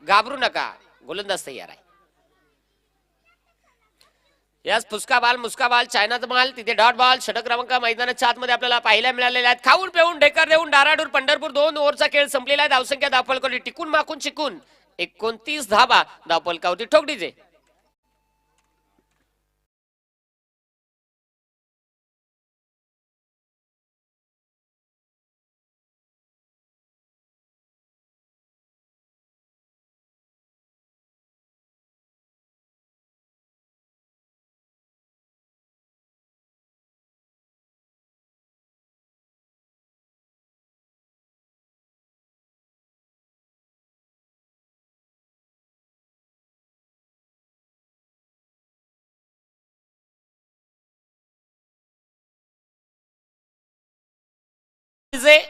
घाबरू नका. गोलंदाज तयार आहे. यास फुसका बाल मुस्का बाल चायनाचा माल तिथे डॉट बॉल. षटक क्रमांक मैदानाच्या आतमध्ये आपल्याला पाहायला मिळालेले आहेत. खाऊन पिऊन ढेकर देऊन डाराडूर पंढरपूर 2 ओव्हरचा खेळ संपलेला आहे. धावसंख्या धावफलकावरती टिकून माकून चिकून 29 धावा धावफलकावरती ठोकडीचे.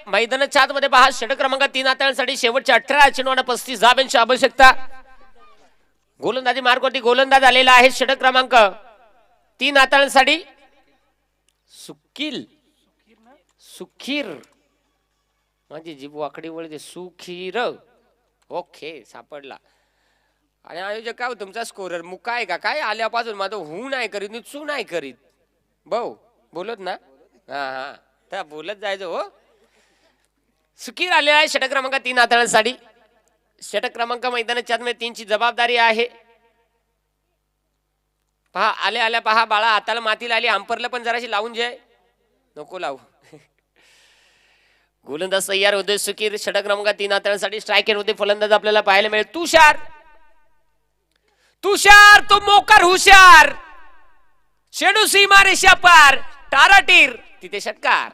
मैदानाच्या आतमध्ये पहा. षटक क्रमांक 3 हाताळण्यासाठी शेवटच्या 18 चेंडूंना 35 धाब्यांची आवश्यकता. गोलंदाजी मार्गावरती गोलंदाज आलेला आहे. षटक क्रमांक 3 हाताळण्यासाठी सुखीर माझी जीभ वाकडी वळते. सुखीर. ओके सापडला. आणि आयोजक काय तुमचा स्कोरर मुका आहे का काय आल्यापासून माझं हू नाही करीत चू नाही करीत. भाऊ बोलत ना. हा त्या बोलत जायचं हो. सुखीर आलेला आहे षटक क्रमांक 3 हाताळण्यासाठी. षटक क्रमांक मैदानाच्या आतमध्ये 3 ची जबाबदारी आहे. पहा आल्या आल्या पहा बाळा हाताला माती लागली. अंपरला पण जराशी लावून जाय नको लावू. गोलंदाज तयार होते सुखीर. षटक क्रमांक 3 हाताळण्यासाठी स्ट्राईक होते. फलंदाज आपल्याला पाहायला मिळेल तुषार. तो मोकर हुशार. चेंडू सीमा रेषा पार. टाराटीर तिथे षटकार.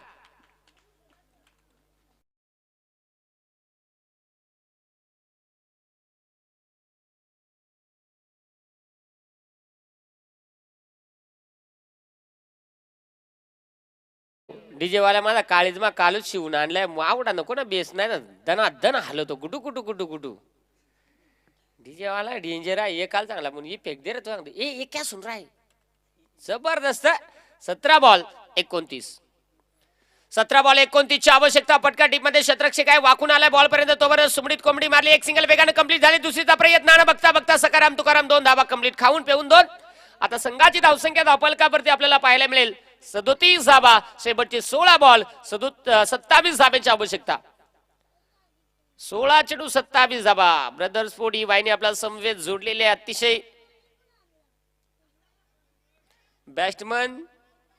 डीजे वाला माझा काळीजमा कालच शिवून आणलाय. आवडा नको ना बेस नाही ना. दना दन हलवतो गुटू गुटू गुटू गुटू. डीजे वाला डेंजर आहे. ये काल चांगला म्हणून ये फेक दे रे तो. ए क्या सुन रहा है. जबरदस्त. 17 बॉल 29. 17 बॉल 29 ची आवश्यकता. पटका टीम मध्ये शतरक्षक आहे. वाकून आलाय बॉल पर्यंत. तोपर्यंत सुमडीत कोंबडी मारली. एक सिंगल वेगाने कंप्लीट झाली. दुसरीचा प्रयत्न बघता बघता सकाराम तुकाराम 2 धावा कंप्लीट. खाऊन पिऊन 2. आता संघाची धावसंख्या धावफलकावरती आपल्याला पाहायला मिळेल 37 धावा. शेवटचे 16 बॉल 27 धाब्यांची आवश्यकता. 16 चेंडू 27 धावा. ब्रदर्स स्पोर्ट ही वाहिनी आपला समवेत जोडलेले अतिशय बॅट्समन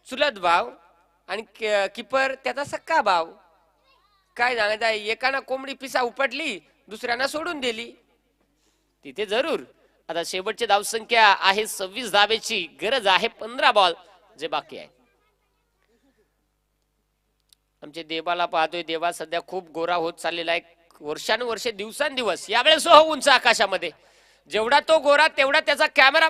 चुलत भाव आणि किपर त्याचा सक्का भाव. काय सांगायचं आहे. एकानं कोंबडी पिसा उपटली दुसऱ्यानं सोडून दिली. तिथे जरूर. आता शेवटची धावसंख्या आहे 26 धावेची. गरज आहे 15 बॉल जे बाकी आहे. आमचे देवाला पाहतोय. देवा सध्या खूप गोरा होत चाललेला आहे. वर्षानुवर्षे दिवसांदिवस. यावेळेस हो उंच आकाशामध्ये. जेवढा तो गोरा तेवढा त्याचा कॅमेरा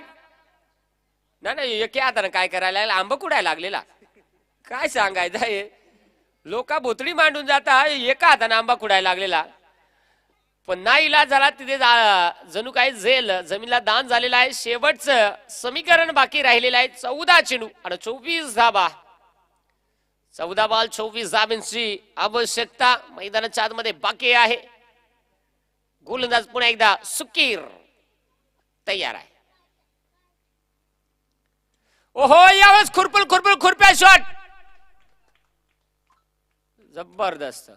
नाही एके हाताने काय करायला लागला. आंब कुडायला लागलेला. काय सांगायचं आहे. लोका भोतडी मांडून जाता एका हाताने आंबा कुडायला लागलेला. पण नाही इलाज झाला. तिथे जणू काही झेल जमीनला दान झालेला आहे. शेवटचं समीकरण बाकी राहिलेलं आहे. 14 चेंडू आणि 24 धाबा. 14 बॉल 24 धाब्यांची आवश्यकता मैदानाच्या आतमध्ये बाकी आहे. गोलंदाज पुन्हा एकदा सुकीर तयार आहे. ओहो यावेळेस खुरप्या शॉट. जबरदस्त.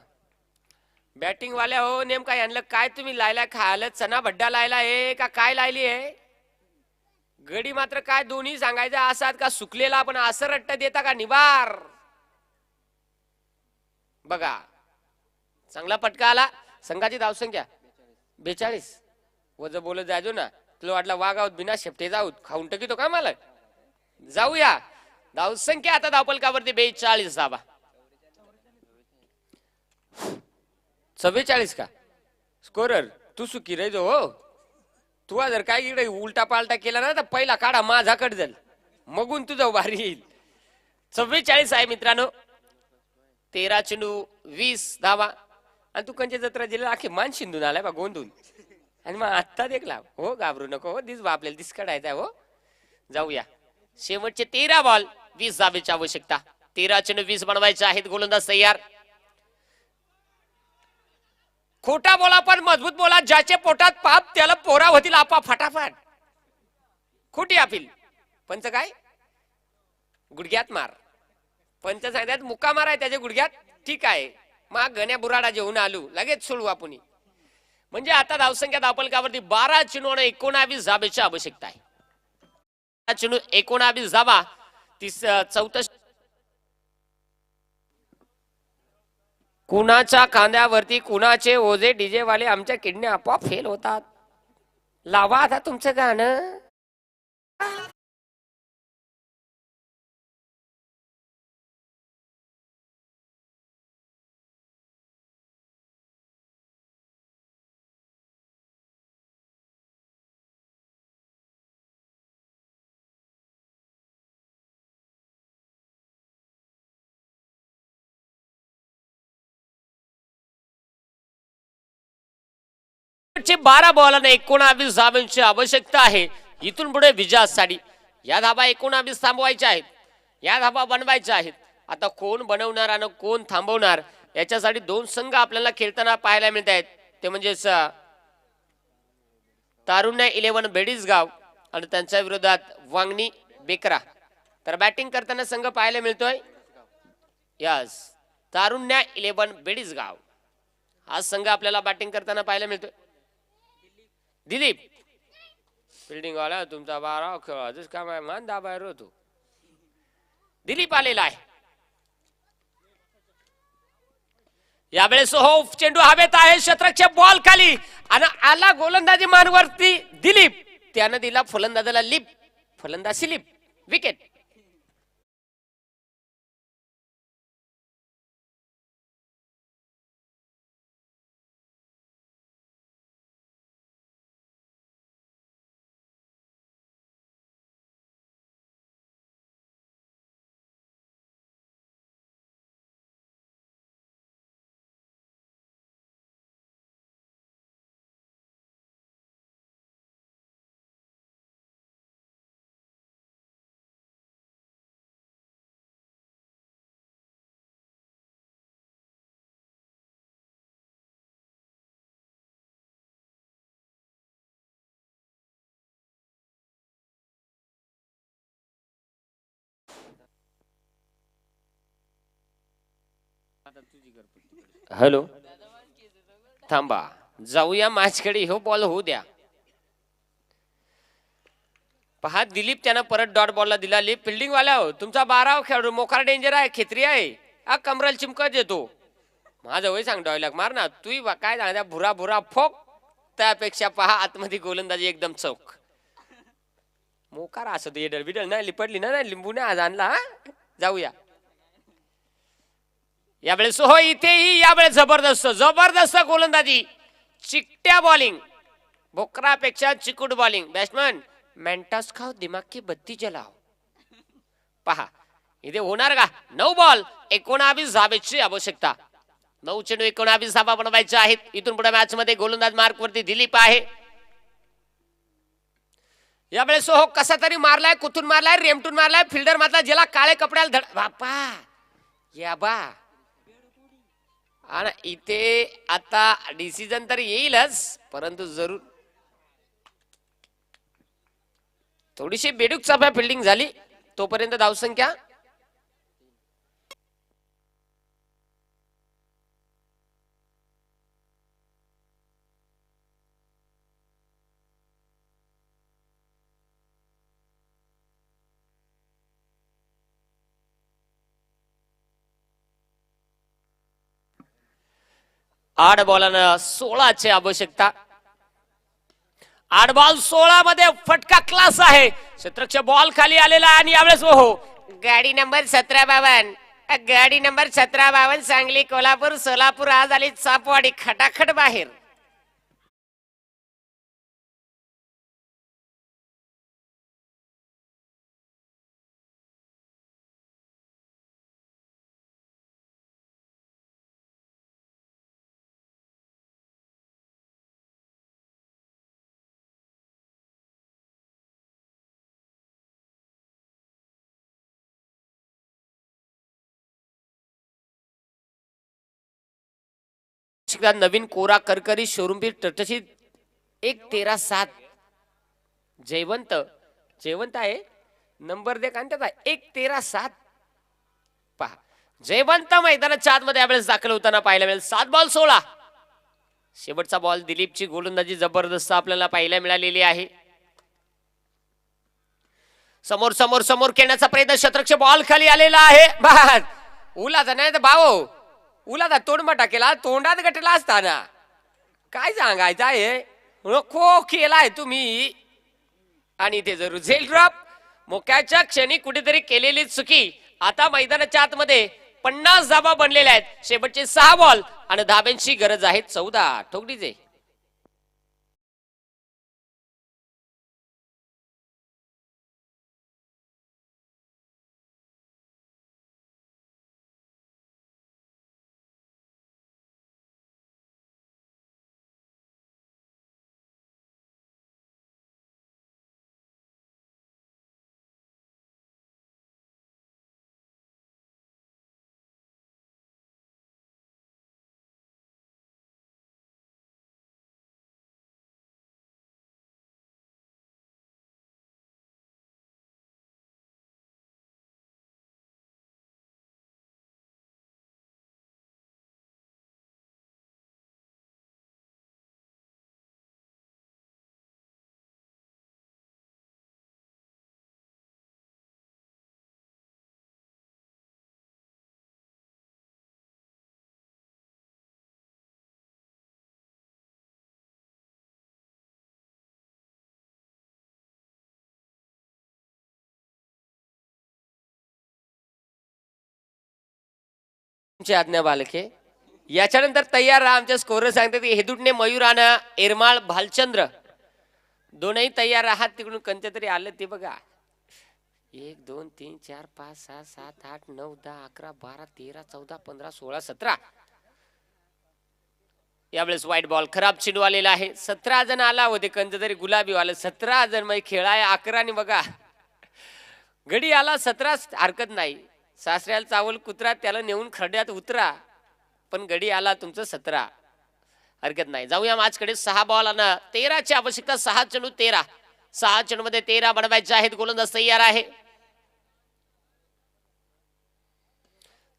बॅटिंग वाल्या हो नेमका यांना काय तुम्ही लायला खायला चना भड्डा लायला आहे का काय लायली आहे. गडी मात्र काय दोन्ही सांगायचं असात का सुकलेला पण असं रट्ट देता का निवार. बघा चांगला पटका आला. संघाची धावसंख्या 42. वज बोलत जायचो ना, तुला वाटलं वागावत बिना शेपटे जाऊत खाऊन टकितो का मला. जाऊया धावसंख्या आता धावपलकावरती 42 धावा. 44 का स्कोरर तू सुखी रे जो हो. तू जर काय इकडे उलटा पालटा केला ना तर पहिला काढा माझा कट जाईल, मगून तुझा भारी येईल. 44 आहे मित्रांनो. 13 चेंडू 20 धावा. आणि तू कंचे जत्रा जिल्हा अख्खे मान शिंदून आलाय बा गोंधून. आणि मग आत्ता देखला हो, घाबरू नको हो, दिस आपल्याला दिस काढायचा हो. जाऊया शेवटचे 13 बॉल 20 धावेची आवश्यकता. 13 चेंडू 20 बनवायचे आहेत. गोलंदाज तयार. खोटा बोला पण मजबूत बोला. ज्याचे पोटात पाप त्याला पोरा होतील आपा फटाफट. खोटी अपील. पंच काय गुडघ्यात मार. पंच सांगतात मुक्का मार आहे त्याच्या गुडघ्यात. ठीक आहे मग गण्या बुराडा जेवून आलो लगेच सोडू आपण. म्हणजे आता धावसंख्या धावपलकावरती 12 चेंडू आणि 19 धावेची आवश्यकता आहे. 12 चेंडू 19 धावा. 34. कुणाच्या खांद्यावरती कुणाचे ओझे. डीजे वाले आमच्या किडण्या आपोआप फेल होतात. लावा आता तुमचं गाणं. चे 12 बॉल आणि 19 धावांची आवश्यकता आहे. इथून पुढे विजयासाठी या धाबा 19 थांबवायच्या आहेत. या धाबा बनवायच्या आहेत. आता कोण बनवणार आणि कोण थांबवणार याच्यासाठी 2 संघ आपल्याला खेळताना पाहायला मिळत आहेत. ते म्हणजे तारुण्य 11 बेडीसगाव आणि त्यांच्या विरोधात वांगणी बेकरा. तर बॅटिंग करताना संघ पाहायला मिळतोय यस तारुण्य 11 बेडीसगाव हा संघ आपल्याला बॅटिंग करताना पाहायला मिळतोय. दिलीप फिल्डिंग वाला तुमचा 12 खेळाच काम आहे मान दाबायर होतो. दिलीप आलेला आहे. यावेळेस हो चेंडू हवेत आहे. शतरक्षक बॉल खाली आणि आला गोलंदाजी मानवरती. दिलीप त्यानं दिला फलंदाजाला लिप. फलंदाज स्लिप विकेट. हॅलो थांबा जाऊया मॅचकडे. हो बॉल होऊ द्या. पहा दिलीप त्यानं परत डॉट बॉलला दिला. लिप फिल्डिंग वाला हो तुमचा 12 खेळाडू मोकार डेंजर आहे. खेत्री आहे हा कमरल चिमकत येतो. माझं वय सांग डॉयलॉग मार ना तू काय सांगता भुरा भुरा फोक. त्यापेक्षा पहा आतमध्ये गोलंदाजी एकदम चौक. मोकार असं तू येडल बिडल नाही लिपडली ना लिंबू नाही आज आणला. जाऊया यावेळेस हो इथेही यावेळेस जबरदस्त जबरदस्त गोलंदाजी. चिकट्या बॉलिंग बोकरापेक्षा चिकूट बॉलिंग. बॅट्समन मेंटस खाओ दिमाग की बत्ती जलाओ. पहा इथे होणार का. 9 बॉल 19 धावेची आवश्यकता. 9 चेंडू 19 धावा बनवायचे आहेत. इथून पुढे मॅच मध्ये गोलंदाज मार्क वरती दिलीप आहे. यावेळेस हो कसा तरी मारलाय कुठून मारलाय रेमटून मारलाय. फिल्डर मारला ज्याला काळे कपड्याला धड बापा या बा. आणि इथे आता डिसिजन तर येईलच परंतु जरूर थोडीशी बेडूक चाप्या फिल्डिंग झाली. तोपर्यंत धावसंख्या 8 बॉलानं 16ची आवश्यकता. 8 बॉल 16 मध्ये फटका क्लास आहे. शतरक्षक बॉल खाली आलेला आहे आणि यावेळेस हो गाडी नंबर 1752 गाडी नंबर 1752 सांगली कोल्हापूर सोलापूर आज आली चापवाडी खटाखट बाहेर. नवीन कोरा करकरी शोरूमपीर टटशीत 1-13-7 जयवंत जयवंत आहे नंबर दे काय त्याचा 1-13-7 पहा जयवंत मैदानाच्या आतमध्ये यावेळेस दाखल होताना पाहायला मिळेल. 7 बॉल 16. शेवटचा बॉल दिलीपची गोलंदाजी जबरदस्त आपल्याला पाहायला मिळालेली आहे. समोर समोर समोर खेळण्याचा प्रयत्न शतरक्षक बॉल खाली आलेला आहे. बस उलाचा नाही तर भाऊ उलाचा तोंडमटा केला तोंडात गटला असताना काय सांगायचं आहे खो केलाय तुम्ही. आणि ते जरूर झेल ड्रॉप मोक्याच्या क्षणी कुठेतरी केलेली चुकी. आता मैदानाच्या आतमध्ये 50 धाबा बनलेल्या आहेत. शेवटचे 6 बॉल आणि धाब्यांची गरज आहे 14. ठोकडीचे आज्ञा बालके. याच्यानंतर तयार राहा. आमच्या स्कोर सांगतात की हेदुटणे मयूराना एरमाळ भालचंद्र दोनही तयार आहात. तिकडून कंच तरी आलं ते बघा. 1 2 3 4 5 6 7 8 9 10 11 12 13 14 15 16 17. यावेळेस व्हाईट बॉल खराब चेंडू आलेला आहे. 17 जण आला होते कंच तरी गुलाबी वाले 17 जण मध्ये खेळाय 11 ने बघा घडी आला 17 हरकत नाही. सासऱ्याला चावल कुत्रा त्याला नेऊन खड्यात उतरा पण गडी आला तुमचं 17 हरकत नाही. जाऊया मॅचकडे. 6 बॉल आणि 13ची आवश्यकता. 6 चेंडू 13. 6 चेंडू मध्ये 13 बनवायचे आहेत. गोलंदाज तयार आहे.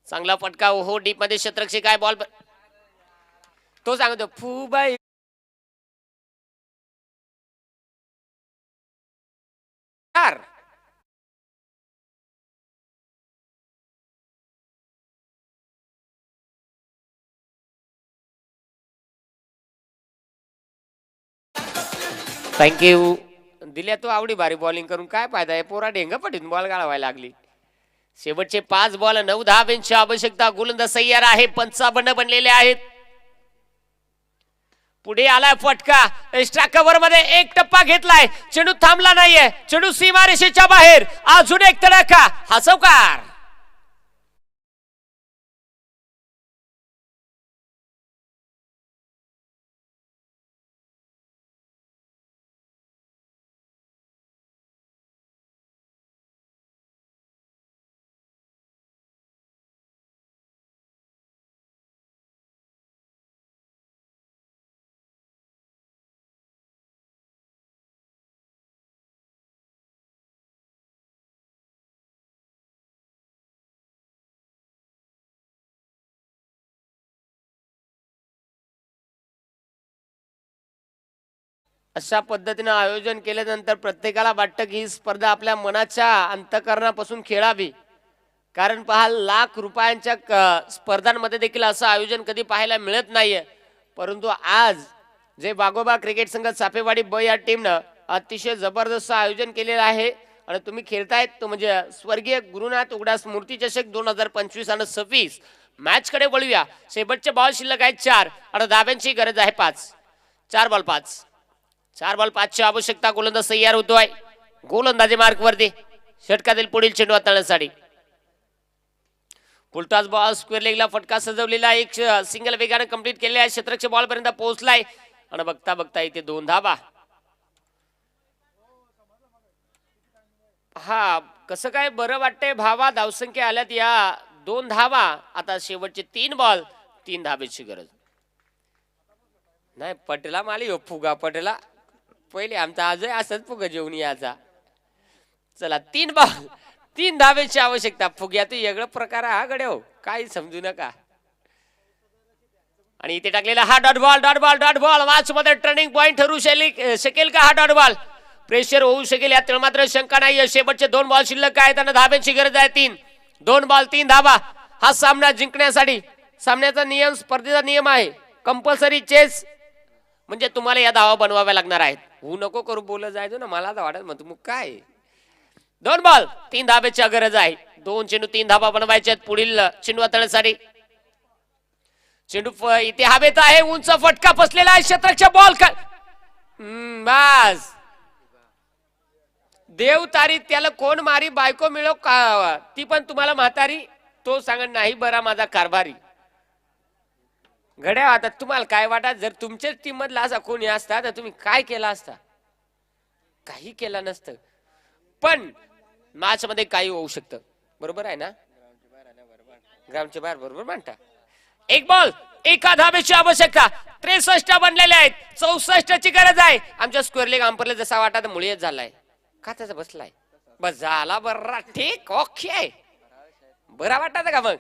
चांगला फटका हो डीप मध्ये शतरक्षक काय बॉल तो सांगतो फुबाई थँक्यू. दिल्या तो आवडी भारी बॉलिंग करून काय फायदा आहे. पोरा ढेंग पटीत बॉल गाळवायला लागली. शेवटचे 5 बॉल 9 धाब्यांची आवश्यकता. गोलंदाज तयार आहे. 55 बनलेले आहेत. पुढे आलाय फटका. एक्स्ट्रा कव्हर मध्ये एक टप्पा घेतलाय. चेंडू थांबला नाहीये. चेंडू सीमारेषेच्या बाहेर. अजून एक तडाखा. हा चौकार. अशा पद्धतीने आयोजन केल्यानंतर प्रत्येकाला वाटतं की ही स्पर्धा आपल्या मनाच्या अंतःकरणापासून खेळावी. कारण पहा लाख रुपयांच्या स्पर्धांमध्ये देखील असं आयोजन कधी पाहायला मिळत नाहीये. परंतु आज जे बागोबा क्रिकेट संघ चापेवाडी ब या टीमनं अतिशय जबरदस्त आयोजन केलेलं आहे आणि तुम्ही खेळतायत तो म्हणजे स्वर्गीय गुरुनाथ उघडा स्मृती चषक 2025 आणि 26 मॅच कडे वळूया. शेवटचे बॉल शिल्लक आहेत 4 आणि धाब्यांची गरज आहे 5. 4 बॉल 5 ची आवश्यकता. गोलंदाज तयार होतोय. गोलंदाजी मार्क वरती षटकातील पुढील चेंडू हाताळण्यासाठी फुलटॉस बॉल स्क्वेअर लेगला फटका सजवलेला एक सिंगल वेगाने कंप्लीट केलेला आहे. क्षेत्ररक्षक बॉल पर्यंत पोहोचलाय आणि बघता बघता इथे 2 धाबा. हा कसं काय बरं वाटतंय भावा. धावसंख्या आल्यात या 2 धावा. आता शेवटचे 3 बॉल 3 धाब्याची गरज नाही. पटेला माली हो फुगा पटेला पहिले आमचा आजही असंच फुगा जेवून याचा. चला 3 बॉल 3 धाब्याची आवश्यकता. फुग्यात वेगळं प्रकार हा गडे हो काही समजू नका. आणि इथे टाकलेला हा डॉट बॉल मॅच मध्ये टर्निंग पॉइंट ठरू शकेल का हा डॉट बॉल. प्रेशर होऊ शकेल यात मात्र शंका नाही. शेवटचे 2 बॉल शिल्लक आहेत आणि धाब्याची गरज आहे 3. 2 बॉल 3 धाबा. हा सामना जिंकण्यासाठी सामन्याचा नियम स्पर्धेचा नियम आहे. कंपल्सरी चेस म्हणजे तुम्हाला या धावा बनवाव्या लागणार आहेत. हो नको करू बोलत जायचो ना मला तर वाटत म्हणतो मग काय. 2 बॉल 3 धाब्याची गरज आहे. 2 चेंडू 3 धाबा बनवायचे आहेत पुढील चेंडू हाताळण्यासाठी. चेंडू इथे हवेत आहे. उंच फटका बसलेला आहे. क्षेत्ररक्षक बॉल बस देव तारी त्याला कोण मारी बायको मिळो का ती पण तुम्हाला म्हातारी तो सांगत नाही बरा माझा कारभारी. घड्या आता तुम्हाला काय वाटत जर तुमच्याच टीम मधला असा कोणी असता तर तुम्ही काय केला असता. काही केलं नसतं. पण मॅच मध्ये काही होऊ शकतं. बरोबर आहे ना. ग्राउंडच्या बाहेर बरोबर मांडता. 1 बॉल 1 धाब्याची आवश्यकता. 63 बनलेले आहेत. 64 ची गरज आहे. आमच्या स्क्वेअर लेग अंपरला जसा वाटत मुळीच झालाय का त्याचा बसलाय बस झाला बर्रा ठीक ओके बरा वाटत का मग.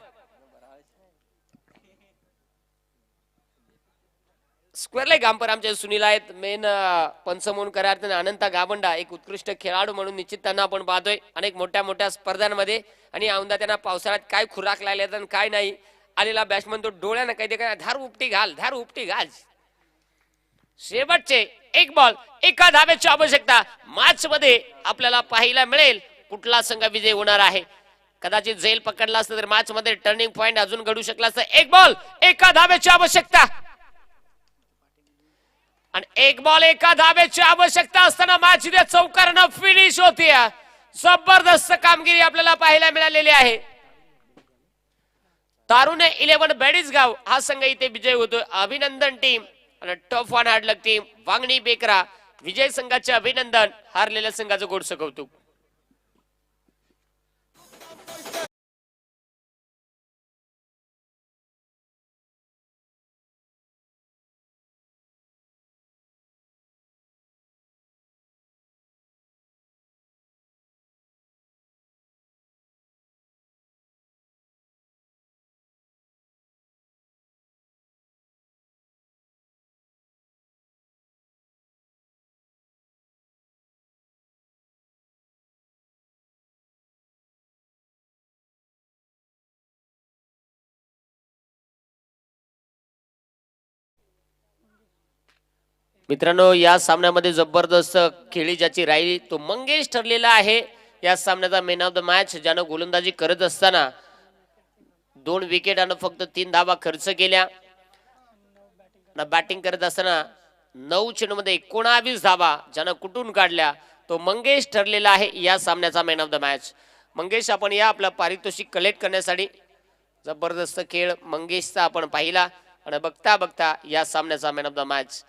स्क्वेअर लेग अंपर आमचे सुनील आहेत. मेन पंच म्हणून करार अनंता गावंडा एक उत्कृष्ट खेळाडू म्हणून निश्चित त्यांना आपण पाहतोय अनेक मोठ्या मोठ्या स्पर्धांमध्ये. आणि औंधा त्यांना पावसाळ्यात काय खुराक लागल्या आणि काय नाही आलेला बॅट्समन तो डोळ्यानं काही काय धार उपटी घाल. शेवटचे 1 बॉल 1 धाब्याची आवश्यकता. मॅच मध्ये आपल्याला पाहायला मिळेल कुठला संघ विजय होणार आहे. कदाचित झेल पकडला असतं तर मॅच मध्ये टर्निंग पॉइंट अजून घडू शकला असतं. 1 बॉल 1 धाब्याची आवश्यकता. आणि 1 बॉल 1 धाब्याची आवश्यकता असताना मॅच इथे चौकारानं फिनिश होती. जबरदस्त कामगिरी आपल्याला पाहायला मिळालेली आहे. तारुण्य 11 बेडीसगाव हा संघ इथे विजय होतोय. अभिनंदन टीम आणि टफ वन हार्ड लक टीम वांगणी बेकरा विजय संघाचे अभिनंदन. हारलेल्या संघाचं गोडसं कौतुक. मित्रांनो या सामन्यामध्ये जबरदस्त खेळी ज्याची राहिली तो मंगेश ठरलेला आहे. या सामन्याचा मॅन ऑफ द मॅच ज्यानं गोलंदाजी करत असताना 2 विकेट आणि फक्त 3 धावा खर्च केल्या. बॅटिंग करत असताना 9 चेंडूमध्ये 19 धावा ज्यानं कुठून काढल्या तो मंगेश ठरलेला आहे या सामन्याचा man of the match. Mangesh आपण या आपला पारितोषिक कलेक्ट करण्यासाठी जबरदस्त खेळ मंगेशचा आपण पाहिला आणि बघता बघता या सामन्याचा मॅन ऑफ द मॅच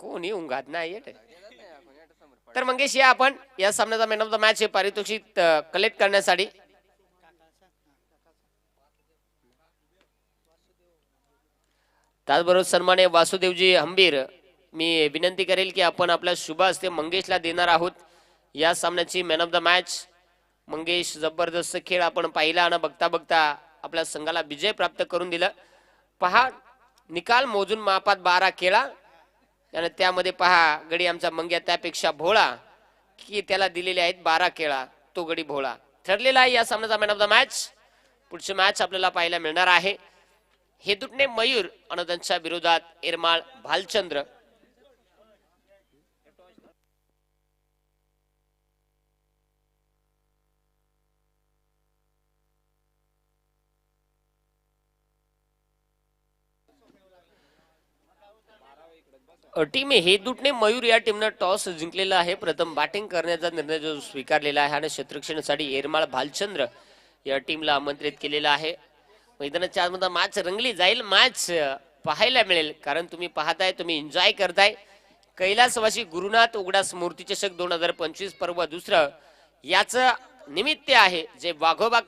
कोणी उंगात नाही तर मंगेश या आपण या सामन्याचा मॅन ऑफ द मॅच हे पारितोषिक कलेक्ट करण्यासाठी त्याचबरोबर सन्माननीय वासुदेवजी हंबीर मी विनंती करेल की आपण आपल्या शुभ हस्ते मंगेशला देणार आहोत या सामन्याची man of the match. Mangesh जबरदस्त खेळ आपण पाहिला आणि बघता बघता आपल्या संघाला विजय प्राप्त करून दिला. पहा निकाल मोजून मापात 12 खेळा आणि त्यामध्ये पहा गडी आमचा मंग्या त्यापेक्षा भोळा की त्याला दिलेले आहेत 12 खेळा तो गडी भोळा ठरलेला आहे या सामन्याचा मॅन ऑफ द मॅच. पुढची मॅच आपल्याला पाहायला मिळणार आहे. हेदुटणे मयूर आणि त्यांच्या विरोधात एरमाळ भालचंद्र. टीम हेदुटणे मयूर या टीमनं टॉस जिंकलेला आहे. प्रथम बॅटिंग करण्याचा निर्णय जो स्वीकारलेला आहे आणि क्षेत्ररक्षणासाठी एरमाळ भालचंद्र या टीमला आमंत्रित केलेला आहे. मैदानाच्या आतमध्ये मॅच रंगली जाईल, मॅच पाहायला मिळेल, कारण तुम्ही पाहताय, तुम्ही एन्जॉय करताय. कैलासवासी गुरुनाथ उगडास मूर्ती चषक 2025 पर्व दुसरं याचं निमित्त आहे, जे वाघोबा